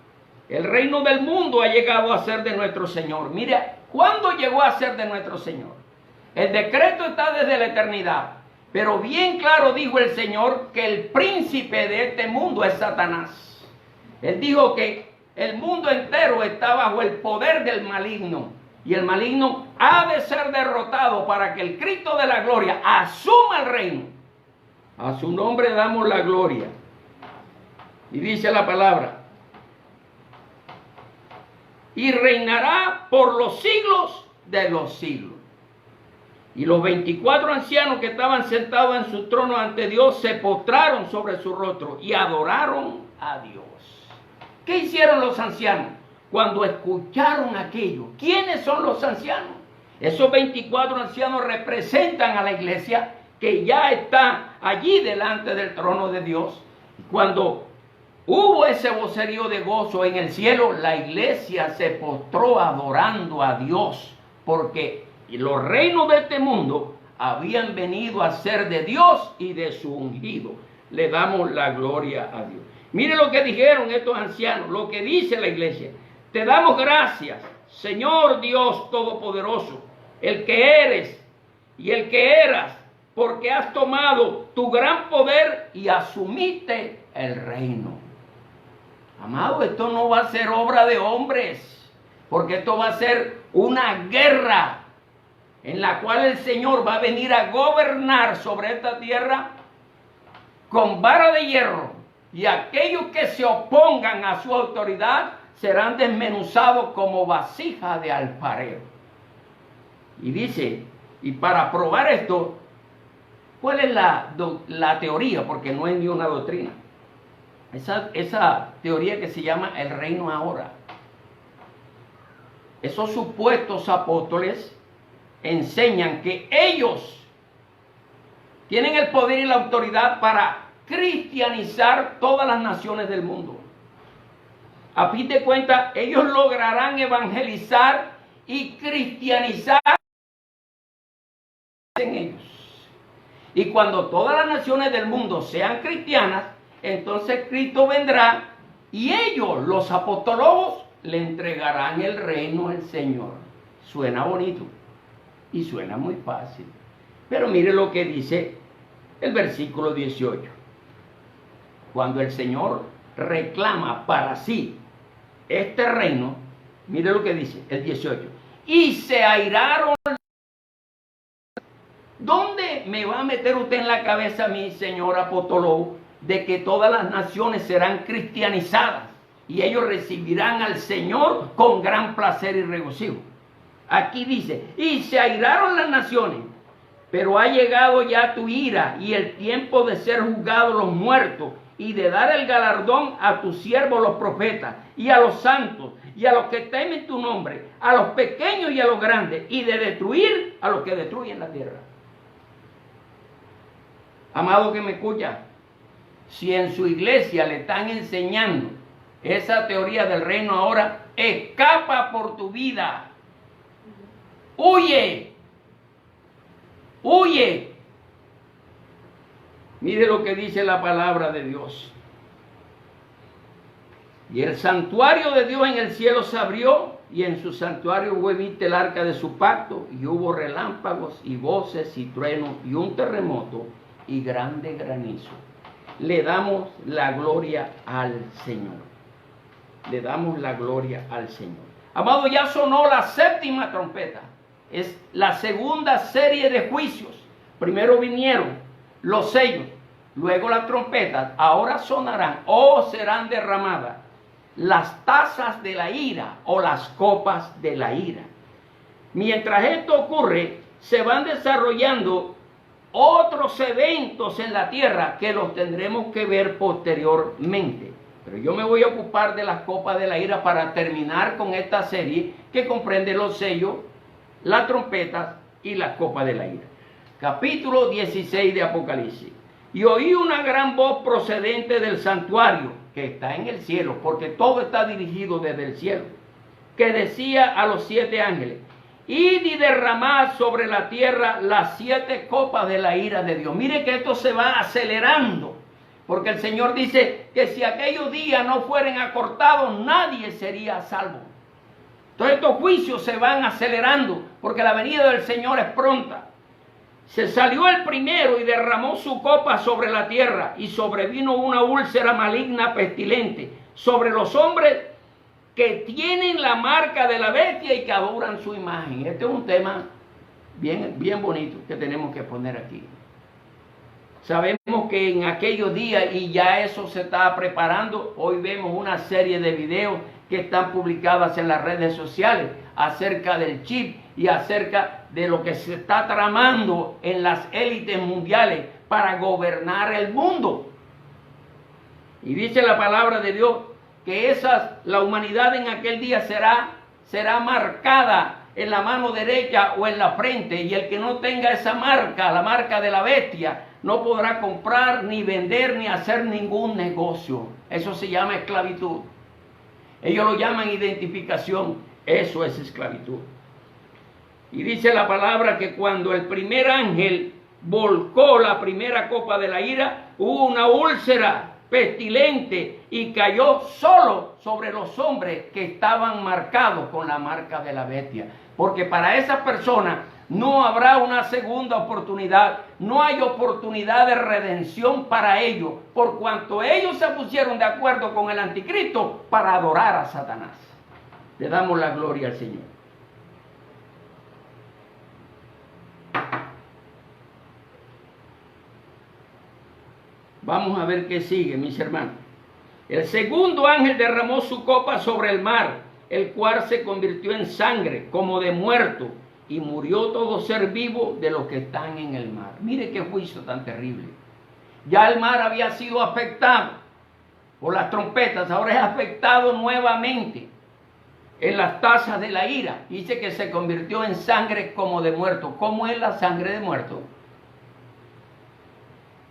el reino del mundo ha llegado a ser de nuestro Señor. Mira, ¿cuándo llegó a ser de nuestro Señor? El decreto está desde la eternidad. Pero bien claro dijo el Señor que el príncipe de este mundo es Satanás. Él dijo que el mundo entero está bajo el poder del maligno. Y el maligno ha de ser derrotado para que el Cristo de la gloria asuma el reino. A su nombre damos la gloria. Y dice la palabra, y reinará por los siglos de los siglos. Y los 24 ancianos que estaban sentados en su trono ante Dios se postraron sobre su rostro y adoraron a Dios. ¿Qué hicieron los ancianos cuando escucharon aquello? ¿Quiénes son los ancianos? Esos 24 ancianos representan a la iglesia que ya está allí delante del trono de Dios. Cuando hubo ese vocerío de gozo en el cielo, la iglesia se postró adorando a Dios, porque los reinos de este mundo habían venido a ser de Dios y de su ungido. Le damos la gloria a Dios. Mire lo que dijeron estos ancianos, lo que dice la iglesia. Te damos gracias, Señor Dios Todopoderoso, el que eres y el que eras, porque has tomado tu gran poder y asumiste el reino. Amado, esto no va a ser obra de hombres, porque esto va a ser una guerra en la cual el Señor va a venir a gobernar sobre esta tierra con vara de hierro, y aquellos que se opongan a su autoridad serán desmenuzados como vasija de alfarero. Y dice, y para probar esto, ¿cuál es la teoría? Porque no es ni una doctrina. Esa teoría que se llama el reino ahora. Esos supuestos apóstoles enseñan que ellos tienen el poder y la autoridad para cristianizar todas las naciones del mundo. A fin de cuentas, ellos lograrán evangelizar y cristianizar en ellos. Y cuando todas las naciones del mundo sean cristianas, entonces Cristo vendrá y ellos, los apostólogos, le entregarán el reino al Señor. Suena bonito y suena muy fácil. Pero mire lo que dice el versículo 18. Cuando el Señor reclama para sí este reino, mire lo que dice el 18. Y se airaron. ¿Dónde me va a meter usted en la cabeza, mi señor apostólogo, de que todas las naciones serán cristianizadas y ellos recibirán al Señor con gran placer y regocijo? Aquí dice, y se airaron las naciones, pero ha llegado ya tu ira y el tiempo de ser juzgados los muertos y de dar el galardón a tus siervos los profetas y a los santos y a los que temen tu nombre, a los pequeños y a los grandes, y de destruir a los que destruyen la tierra. Amado que me escucha, si en su iglesia le están enseñando esa teoría del reino ahora, escapa por tu vida. Huye, huye. Mire lo que dice la palabra de Dios. Y el santuario de Dios en el cielo se abrió, y en su santuario hubo vista el arca de su pacto, y hubo relámpagos y voces y truenos y un terremoto y grande granizo. Le damos la gloria al Señor. Le damos la gloria al Señor. Amado, ya sonó la séptima trompeta. Es la segunda serie de juicios. Primero vinieron los sellos, luego las trompetas. Ahora sonarán o serán derramadas las tazas de la ira o las copas de la ira. Mientras esto ocurre, se van desarrollando otros eventos en la tierra que los tendremos que ver posteriormente. Pero yo me voy a ocupar de las copas de la ira para terminar con esta serie que comprende los sellos, las trompetas y las copas de la ira. Capítulo 16 de Apocalipsis. Y oí una gran voz procedente del santuario, que está en el cielo, porque todo está dirigido desde el cielo, que decía a los 7 ángeles: id y derramad sobre la tierra las 7 copas de la ira de Dios. Mire que esto se va acelerando, porque el Señor dice que si aquellos días no fueran acortados, nadie sería salvo. Todos estos juicios se van acelerando, porque la venida del Señor es pronta. Se salió el primero y derramó su copa sobre la tierra, y sobrevino una úlcera maligna pestilente sobre los hombres que tienen la marca de la bestia y que adoran su imagen. Este es un tema bien bonito que tenemos que poner aquí. Sabemos que en aquellos días, y ya eso se está preparando, hoy vemos una serie de videos que están publicadas en las redes sociales acerca del chip y acerca de lo que se está tramando en las élites mundiales para gobernar el mundo. Y dice la palabra de Dios que la humanidad en aquel día será marcada en la mano derecha o en la frente, y el que no tenga esa marca, la marca de la bestia, no podrá comprar, ni vender, ni hacer ningún negocio. Eso se llama esclavitud. Ellos lo llaman identificación. Eso es esclavitud. Y dice la palabra que cuando el primer ángel volcó la primera copa de la ira, hubo una úlcera pestilente y cayó solo sobre los hombres que estaban marcados con la marca de la bestia. Porque para esas personas no habrá una segunda oportunidad, no hay oportunidad de redención para ellos, por cuanto ellos se pusieron de acuerdo con el anticristo para adorar a Satanás. Le damos la gloria al Señor. Vamos a ver qué sigue, mis hermanos. El segundo ángel derramó su copa sobre el mar, el cual se convirtió en sangre como de muerto, y murió todo ser vivo de los que están en el mar. Mire qué juicio tan terrible. Ya el mar había sido afectado por las trompetas, ahora es afectado nuevamente en las tazas de la ira. Dice que se convirtió en sangre como de muerto. ¿Cómo es la sangre de muerto?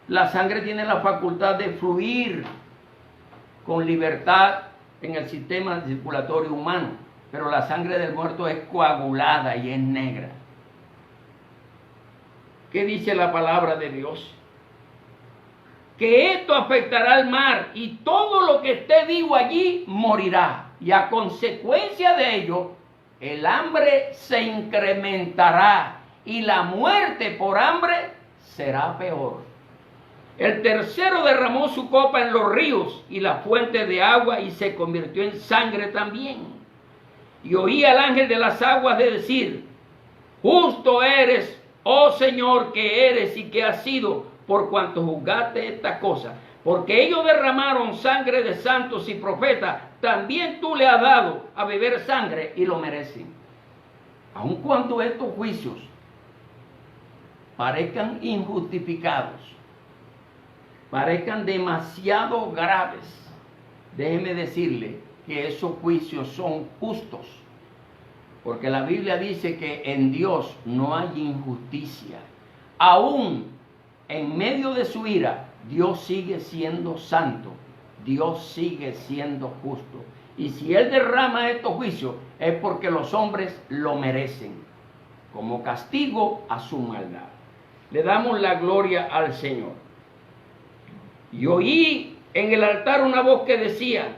La sangre tiene la facultad de fluir con libertad en el sistema circulatorio humano, pero la sangre del muerto es coagulada y es negra. ¿Qué dice la palabra de Dios? Que esto afectará al mar, y todo lo que esté vivo allí morirá, y a consecuencia de ello el hambre se incrementará y la muerte por hambre será peor. El tercero derramó su copa en los ríos y las fuentes de agua, y se convirtió en sangre también. Y oí al ángel de las aguas de decir: justo eres, oh Señor, que eres y que has sido, por cuanto juzgaste esta cosa. Porque ellos derramaron sangre de santos y profetas, también tú le has dado a beber sangre y lo merecen. Aun cuando estos juicios parezcan injustificados, parezcan demasiado graves, déjeme decirle que esos juicios son justos, porque la Biblia dice que en Dios no hay injusticia. Aún en medio de su ira, Dios sigue siendo santo, Dios sigue siendo justo. Y si Él derrama estos juicios, es porque los hombres lo merecen, como castigo a su maldad. Le damos la gloria al Señor. Y oí en el altar una voz que decía: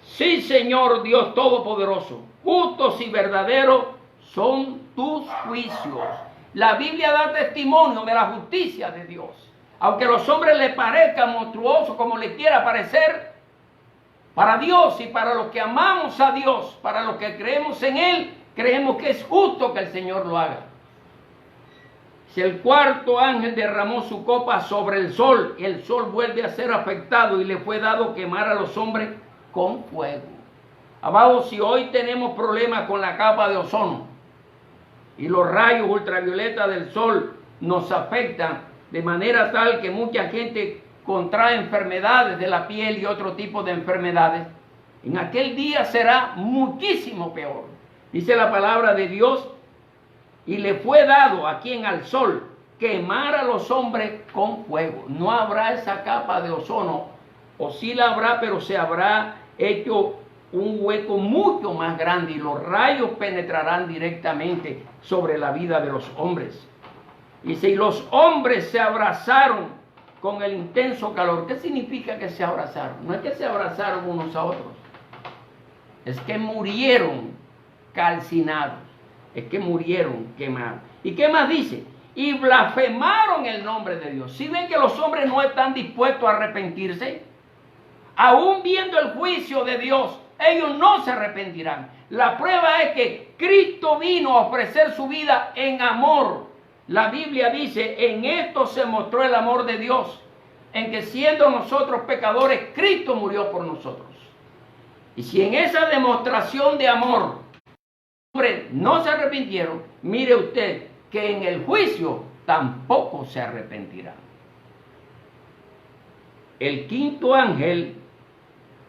sí, Señor Dios Todopoderoso, justos y verdaderos son tus juicios. La Biblia da testimonio de la justicia de Dios. Aunque a los hombres les parezca monstruoso, como les quiera parecer, para Dios y para los que amamos a Dios, para los que creemos en Él, creemos que es justo que el Señor lo haga. Si el cuarto ángel derramó su copa sobre el sol vuelve a ser afectado y le fue dado quemar a los hombres con fuego. Abajo, si hoy tenemos problemas con la capa de ozono y los rayos ultravioletas del sol nos afectan de manera tal que mucha gente contrae enfermedades de la piel y otro tipo de enfermedades, en aquel día será muchísimo peor. Dice la palabra de Dios: y le fue dado a quien al sol quemar a los hombres con fuego. No habrá esa capa de ozono, o sí la habrá, pero se habrá hecho un hueco mucho más grande y los rayos penetrarán directamente sobre la vida de los hombres. Y si los hombres se abrazaron con el intenso calor, ¿qué significa que se abrazaron? No es que se abrazaron unos a otros, es que murieron calcinados, es que murieron quemados. ¿Y qué más dice? Y blasfemaron el nombre de Dios. Si ven que los hombres no están dispuestos a arrepentirse, aún viendo el juicio de Dios, ellos no se arrepentirán. La prueba es que Cristo vino a ofrecer su vida en amor. La Biblia dice: en esto se mostró el amor de Dios, en que siendo nosotros pecadores, Cristo murió por nosotros. Y si en esa demostración de amor los hombres no se arrepintieron, mire usted que en el juicio tampoco se arrepentirán. El quinto ángel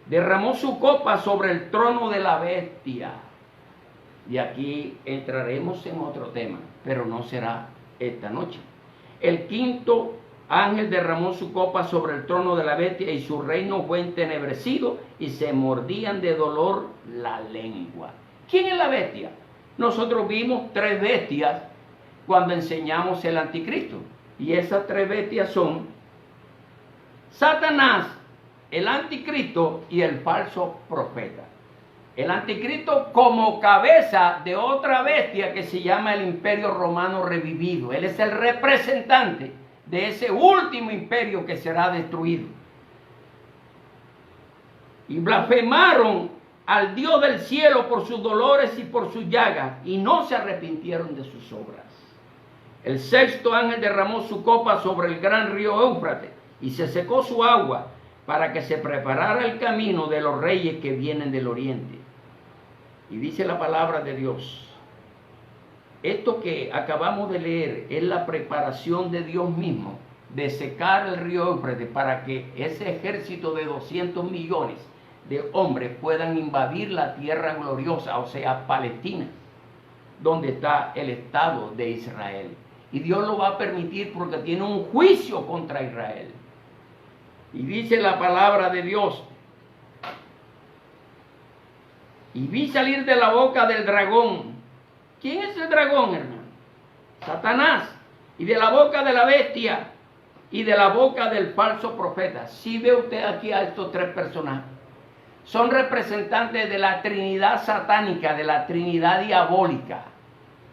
derramó su copa sobre el trono de la bestia. Y aquí entraremos en otro tema, pero no será esta noche. El quinto ángel derramó su copa sobre el trono de la bestia y su reino fue entenebrecido y se mordían de dolor la lengua. ¿Quién es la bestia? Nosotros vimos 3 bestias cuando enseñamos el anticristo. Y esas 3 bestias son Satanás, el anticristo y el falso profeta. El anticristo como cabeza de otra bestia que se llama el imperio romano revivido. Él es el representante de ese último imperio que será destruido. Y blasfemaron al Dios del cielo por sus dolores y por sus llagas, y no se arrepintieron de sus obras. El sexto ángel derramó su copa sobre el gran río Éufrates, y se secó su agua, para que se preparara el camino de los reyes que vienen del oriente. Y dice la palabra de Dios: esto que acabamos de leer es la preparación de Dios mismo de secar el río Éufrates para que ese ejército de 200 millones de hombres puedan invadir la tierra gloriosa, o sea, Palestina, donde está el Estado de Israel. Y Dios lo va a permitir porque tiene un juicio contra Israel. Y dice la palabra de Dios: y vi salir de la boca del dragón. ¿Quién es el dragón, hermano? Satanás. Y de la boca de la bestia y de la boca del falso profeta. Si ve usted aquí a estos 3 personajes, son representantes de la Trinidad satánica, de la Trinidad diabólica.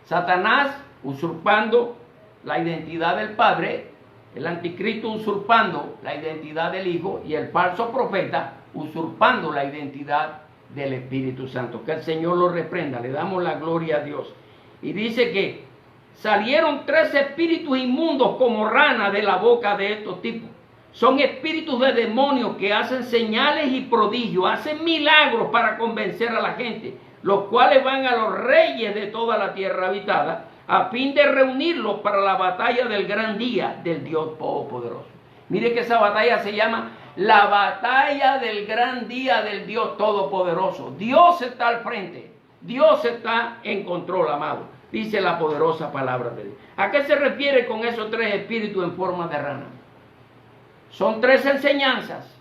Satanás usurpando la identidad del Padre, el anticristo usurpando la identidad del Hijo y el falso profeta usurpando la identidad del Espíritu Santo. Que el Señor lo reprenda, le damos la gloria a Dios. Y dice que salieron 3 espíritus inmundos como ranas de la boca de estos tipos. Son espíritus de demonios que hacen señales y prodigios, hacen milagros para convencer a la gente, los cuales van a los reyes de toda la tierra habitada, a fin de reunirlos para la batalla del gran día del Dios Todopoderoso. Mire que esa batalla se llama la batalla del gran día del Dios Todopoderoso. Dios está al frente, Dios está en control, amado, dice la poderosa palabra de Dios. ¿A qué se refiere con esos 3 espíritus en forma de rana? Son 3 enseñanzas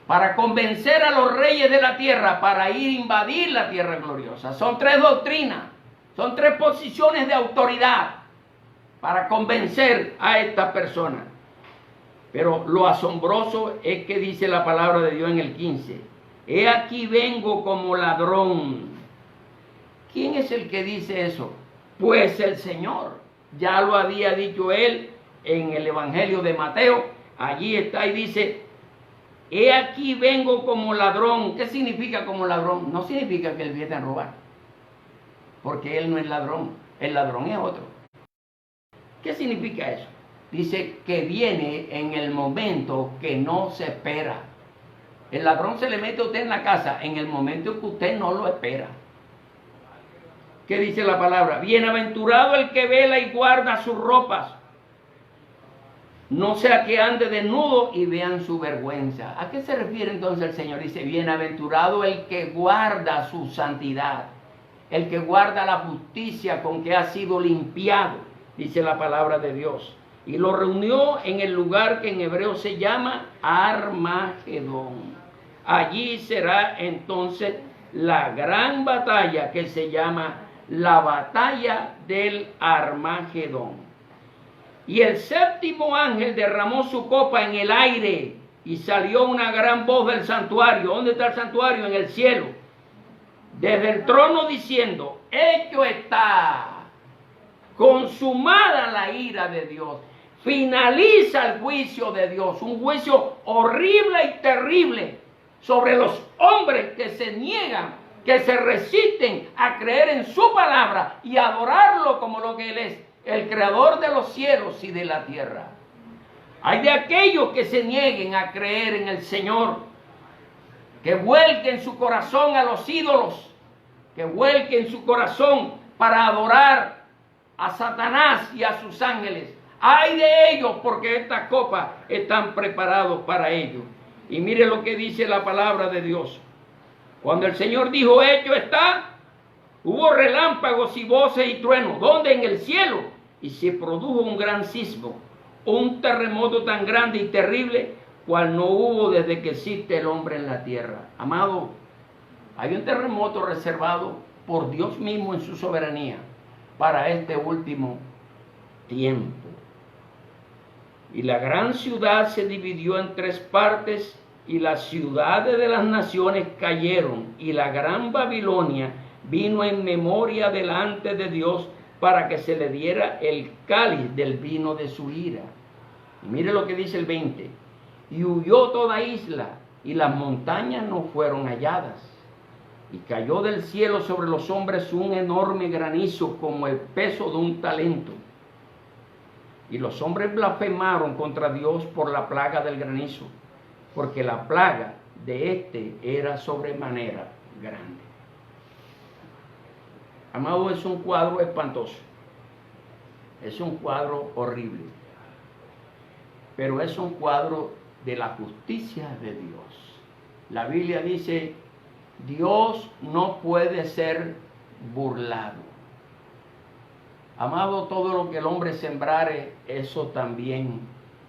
para convencer a los reyes de la tierra para ir a invadir la tierra gloriosa. Son 3 doctrinas, son 3 posiciones de autoridad para convencer a esta persona. Pero lo asombroso es que dice la palabra de Dios en el 15. He aquí vengo como ladrón. ¿Quién es el que dice eso? Pues el Señor. Ya lo había dicho él en el Evangelio de Mateo. Allí está y dice, he aquí vengo como ladrón. ¿Qué significa como ladrón? No significa que él viene a robar, porque él no es ladrón. El ladrón es otro. ¿Qué significa eso? Dice que viene en el momento que no se espera. El ladrón se le mete a usted en la casa en el momento que usted no lo espera. ¿Qué dice la palabra? Bienaventurado el que vela y guarda sus ropas, no sea que ande desnudo y vean su vergüenza. ¿A qué se refiere entonces el Señor? Dice, bienaventurado el que guarda su santidad, el que guarda la justicia con que ha sido limpiado, dice la palabra de Dios. Y lo reunió en el lugar que en hebreo se llama Armagedón. Allí será entonces la gran batalla que se llama la batalla del Armagedón. Y el séptimo ángel derramó su copa en el aire y salió una gran voz del santuario. ¿Dónde está el santuario? En el cielo. Desde el trono diciendo, hecho está, consumada la ira de Dios. Finaliza el juicio de Dios, un juicio horrible y terrible sobre los hombres que se niegan, que se resisten a creer en su palabra y adorarlo como lo que Él es, el creador de los cielos y de la tierra. Hay de aquellos que se nieguen a creer en el Señor, que vuelquen su corazón a los ídolos, que vuelquen su corazón para adorar a Satanás y a sus ángeles. Hay de ellos, porque estas copas están preparados para ellos. Y mire lo que dice la palabra de Dios. Cuando el Señor dijo, hecho está, hubo relámpagos y voces y truenos. ¿Dónde? En el cielo. Y se produjo un gran sismo, un terremoto tan grande y terrible, cual no hubo desde que existe el hombre en la tierra. Amado, hay un terremoto reservado por Dios mismo en su soberanía para este último tiempo. Y la gran ciudad se dividió en 3 partes, y las ciudades de las naciones cayeron, y la gran Babilonia vino en memoria delante de Dios para que se le diera el cáliz del vino de su ira. Y mire lo que dice el 20. Y huyó toda isla, y las montañas no fueron halladas. Y cayó del cielo sobre los hombres un enorme granizo como el peso de un talento. Y los hombres blasfemaron contra Dios por la plaga del granizo, porque la plaga de este era sobremanera grande. Amado, es un cuadro espantoso, es un cuadro horrible, pero es un cuadro de la justicia de Dios. La Biblia dice, Dios no puede ser burlado. Amado, todo lo que el hombre sembrare, eso también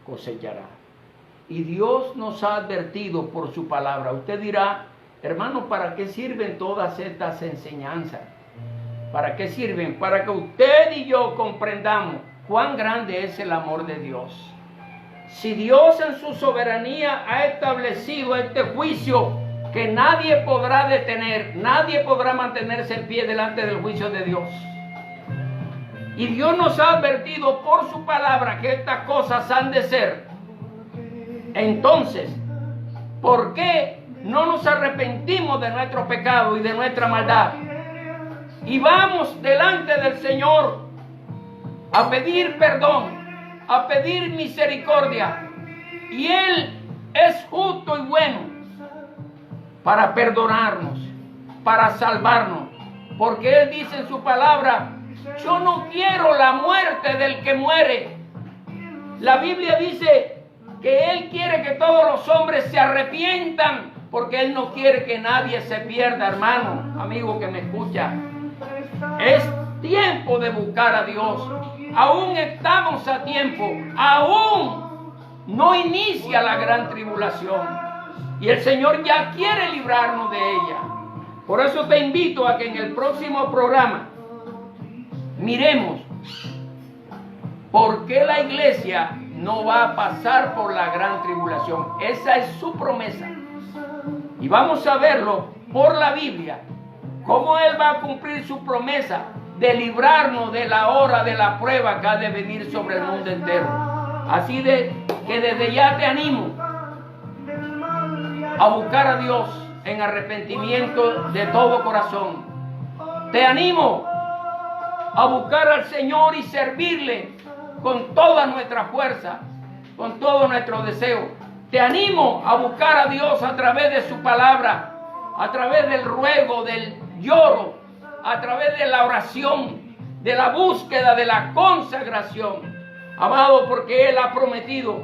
cosechará. Y Dios nos ha advertido por su palabra. Usted dirá, hermano, ¿para qué sirven todas estas enseñanzas? ¿Para qué sirven? Para que usted y yo comprendamos cuán grande es el amor de Dios. Si Dios en su soberanía ha establecido este juicio que nadie podrá detener, nadie podrá mantenerse en pie delante del juicio de Dios. Y Dios nos ha advertido por su palabra que estas cosas han de ser. Entonces, ¿por qué no nos arrepentimos de nuestro pecado y de nuestra maldad? Y vamos delante del Señor a pedir perdón, a pedir misericordia. Y Él es justo y bueno para perdonarnos, para salvarnos. Porque Él dice en su palabra, yo no quiero la muerte del que muere. La Biblia dice que Él quiere que todos los hombres se arrepientan, porque Él no quiere que nadie se pierda, hermano, amigo que me escucha. Es tiempo de buscar a Dios. Aún estamos a tiempo. Aún no inicia la gran tribulación. Y el Señor ya quiere librarnos de ella. Por eso te invito a que en el próximo programa miremos por qué la iglesia no va a pasar por la gran tribulación. Esa es su promesa. Y vamos a verlo por la Biblia, cómo Él va a cumplir su promesa de librarnos de la hora de la prueba que ha de venir sobre el mundo entero. Así que desde ya te animo a buscar a Dios en arrepentimiento de todo corazón. Te animo a buscar al Señor y servirle con toda nuestra fuerza, con todo nuestro deseo. Te animo a buscar a Dios a través de su palabra, a través del ruego, del lloro, a través de la oración, de la búsqueda, de la consagración. Amado, porque Él ha prometido: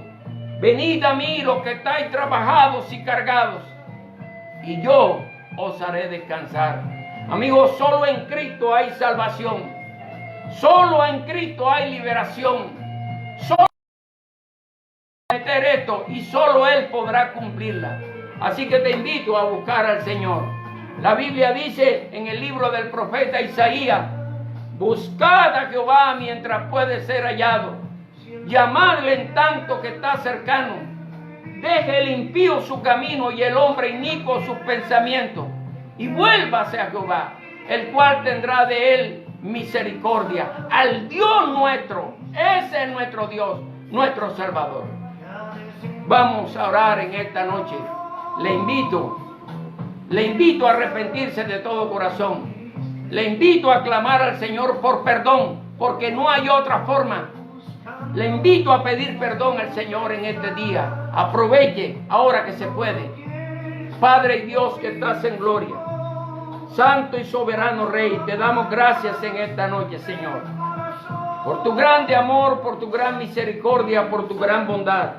venid a mí los que estáis trabajados y cargados, y yo os haré descansar. Amigos, solo en Cristo hay salvación. Solo en Cristo hay liberación. Solo meter esto y solo Él podrá cumplirla. Así que te invito a buscar al Señor. La Biblia dice en el libro del profeta Isaías: buscad a Jehová mientras puede ser hallado, llamadle en tanto que está cercano. Deje el impío su camino y el hombre inicuo sus pensamientos, y vuélvase a Jehová, el cual tendrá de él misericordia. Al Dios nuestro, ese es nuestro Dios, nuestro Salvador. Vamos a orar en esta noche. Le invito a arrepentirse de todo corazón. Le invito a clamar al Señor por perdón, porque no hay otra forma. Le invito a pedir perdón al Señor en este día. Aproveche ahora que se puede. Padre y Dios que estás en gloria, Santo y soberano Rey, te damos gracias en esta noche, Señor, por tu grande amor, por tu gran misericordia, por tu gran bondad.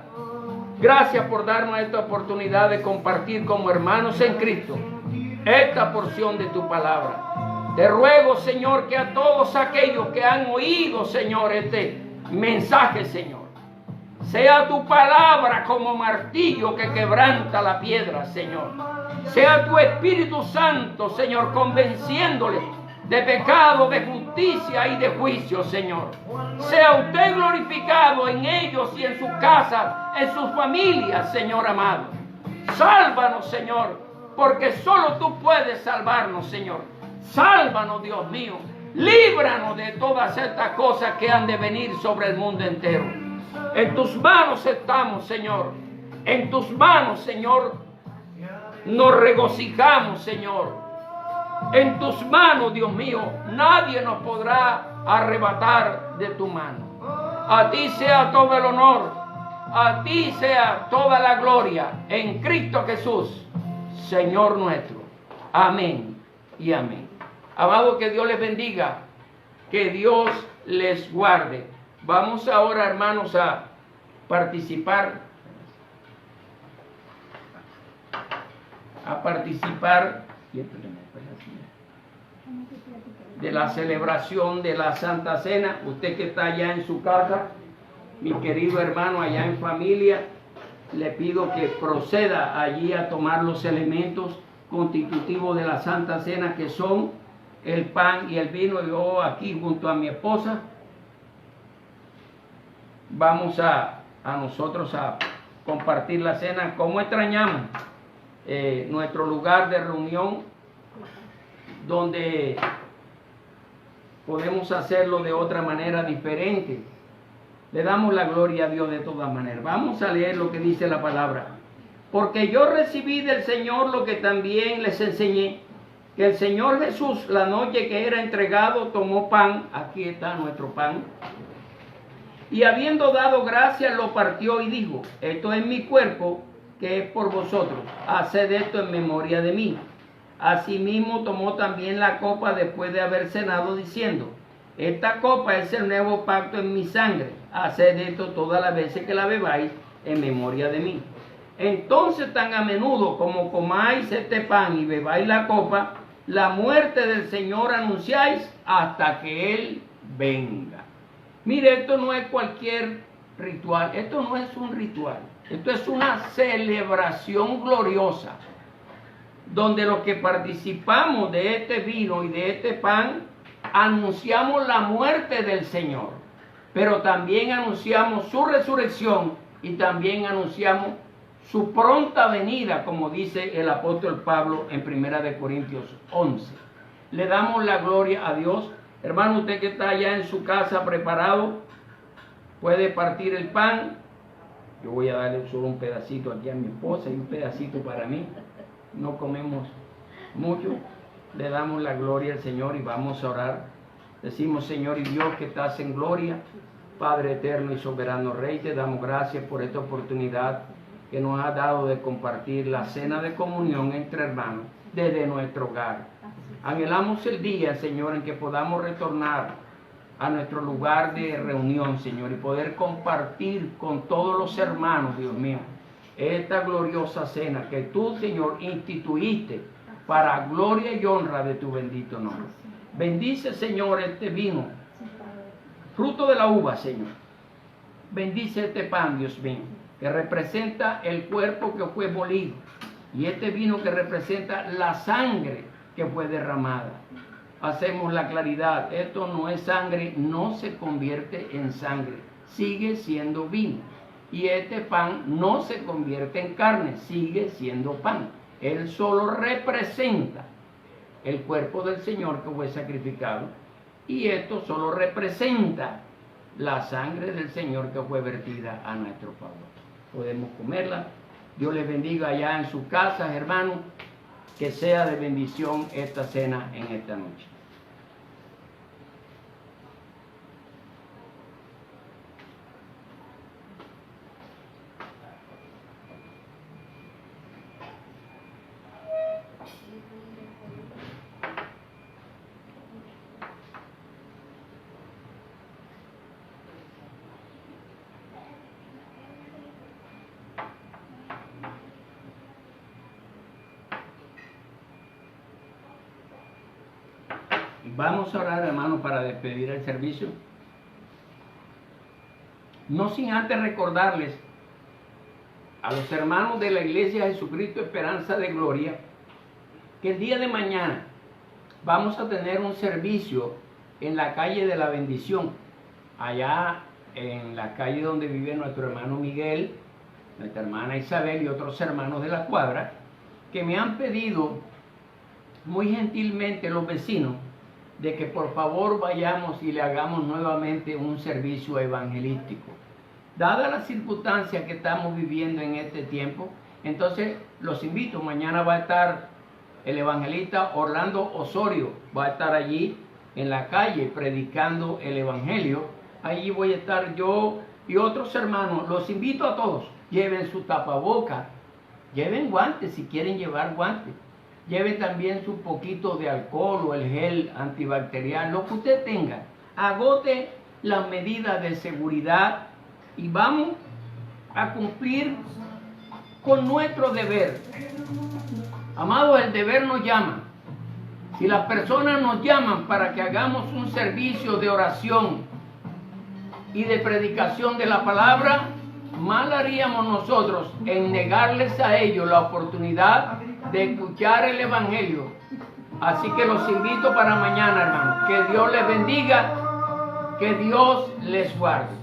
Gracias por darnos esta oportunidad de compartir como hermanos en Cristo esta porción de tu palabra. Te ruego, Señor, que a todos aquellos que han oído, Señor, este mensaje, Señor, sea tu palabra como martillo que quebranta la piedra, Señor. Sea tu Espíritu Santo, Señor, convenciéndole de pecado, de justicia y de juicio, Señor. Sea usted glorificado en ellos y en sus casas, en sus familias, Señor amado. Sálvanos, Señor, porque solo tú puedes salvarnos, Señor. Sálvanos, Dios mío. Líbranos de todas estas cosas que han de venir sobre el mundo entero. En tus manos estamos, Señor. En tus manos, Señor, nos regocijamos, Señor. En tus manos, Dios mío, nadie nos podrá arrebatar de tu mano. A ti sea todo el honor, a ti sea toda la gloria, en Cristo Jesús, Señor nuestro. Amén y amén. Amado, que Dios les bendiga, que Dios les guarde. Vamos ahora, hermanos, a participar de la celebración de la Santa Cena. Usted que está allá en su casa, mi querido hermano allá en familia, le pido que proceda allí a tomar los elementos constitutivos de la Santa Cena, que son el pan y el vino. Yo aquí junto a mi esposa vamos a nosotros a compartir la cena. Como extrañamos nuestro lugar de reunión, donde podemos hacerlo de otra manera diferente. Le damos la gloria a Dios de todas maneras. Vamos a leer lo que dice la palabra. Porque yo recibí del Señor lo que también les enseñé, que el Señor Jesús, la noche que era entregado, tomó pan. Aquí está nuestro pan. Y habiendo dado gracias, lo partió y dijo: esto es mi cuerpo, que es por vosotros. Haced esto en memoria de mí. Asimismo tomó también la copa después de haber cenado, diciendo: esta copa es el nuevo pacto en mi sangre. Haced esto todas las veces que la bebáis en memoria de mí. Entonces, tan a menudo como comáis este pan y bebáis la copa, la muerte del Señor anunciáis hasta que Él venga. Mire, esto no es cualquier ritual. Esto no es un ritual. Esto es una celebración gloriosa, donde los que participamos de este vino y de este pan anunciamos la muerte del Señor. pero también anunciamos su resurrección y también anunciamos su pronta venida, como dice el apóstol Pablo en 1 Corintios 11. Le damos la gloria a Dios. Hermano, usted que está allá en su casa preparado, puede partir el pan. Yo voy a darle solo un pedacito aquí a mi esposa y un pedacito para mí. No comemos mucho. Le damos la gloria al Señor y vamos a orar. Decimos: Señor y Dios que estás en gloria, Padre eterno y soberano Rey, te damos gracias por esta oportunidad que nos has dado de compartir la cena de comunión entre hermanos desde nuestro hogar. Anhelamos el día, Señor, en que podamos retornar a nuestro lugar de reunión, Señor, y poder compartir con todos los hermanos, Dios mío, esta gloriosa cena que tú, Señor, instituiste para gloria y honra de tu bendito nombre. Bendice, Señor, este vino, fruto de la uva, Señor. Bendice este pan, Dios mío, que representa el cuerpo que fue molido, y este vino que representa la sangre que fue derramada. Hacemos la claridad: esto no es sangre, no se convierte en sangre, sigue siendo vino. Y este pan no se convierte en carne, sigue siendo pan. Él solo representa el cuerpo del Señor que fue sacrificado, y esto solo representa la sangre del Señor que fue vertida a nuestro favor. Podemos comerla. Dios les bendiga allá en sus casas, hermanos. Que sea de bendición esta cena en esta noche. Vamos a orar, hermanos, para despedir el servicio. No sin antes recordarles a los hermanos de la Iglesia Jesucristo Esperanza de Gloria que el día de mañana vamos a tener un servicio en la calle de la Bendición, allá en la calle donde vive nuestro hermano Miguel, nuestra hermana Isabel y otros hermanos de la cuadra, que me han pedido muy gentilmente los vecinos de que por favor vayamos y le hagamos nuevamente un servicio evangelístico. Dada la circunstancia que estamos viviendo en este tiempo, entonces los invito. Mañana va a estar el evangelista Orlando Osorio, va a estar allí en la calle predicando el evangelio. Allí voy a estar yo y otros hermanos. Los invito a todos. Lleven su tapaboca, lleven guantes si quieren llevar guantes. Lleve también su poquito de alcohol o el gel antibacterial, lo que usted tenga. Agote las medidas de seguridad y vamos a cumplir con nuestro deber. Amados, el deber nos llama. Si las personas nos llaman para que hagamos un servicio de oración y de predicación de la palabra, mal haríamos nosotros en negarles a ellos la oportunidad de escuchar el evangelio. Así que los invito para mañana, hermanos. Que Dios les bendiga, que Dios les guarde.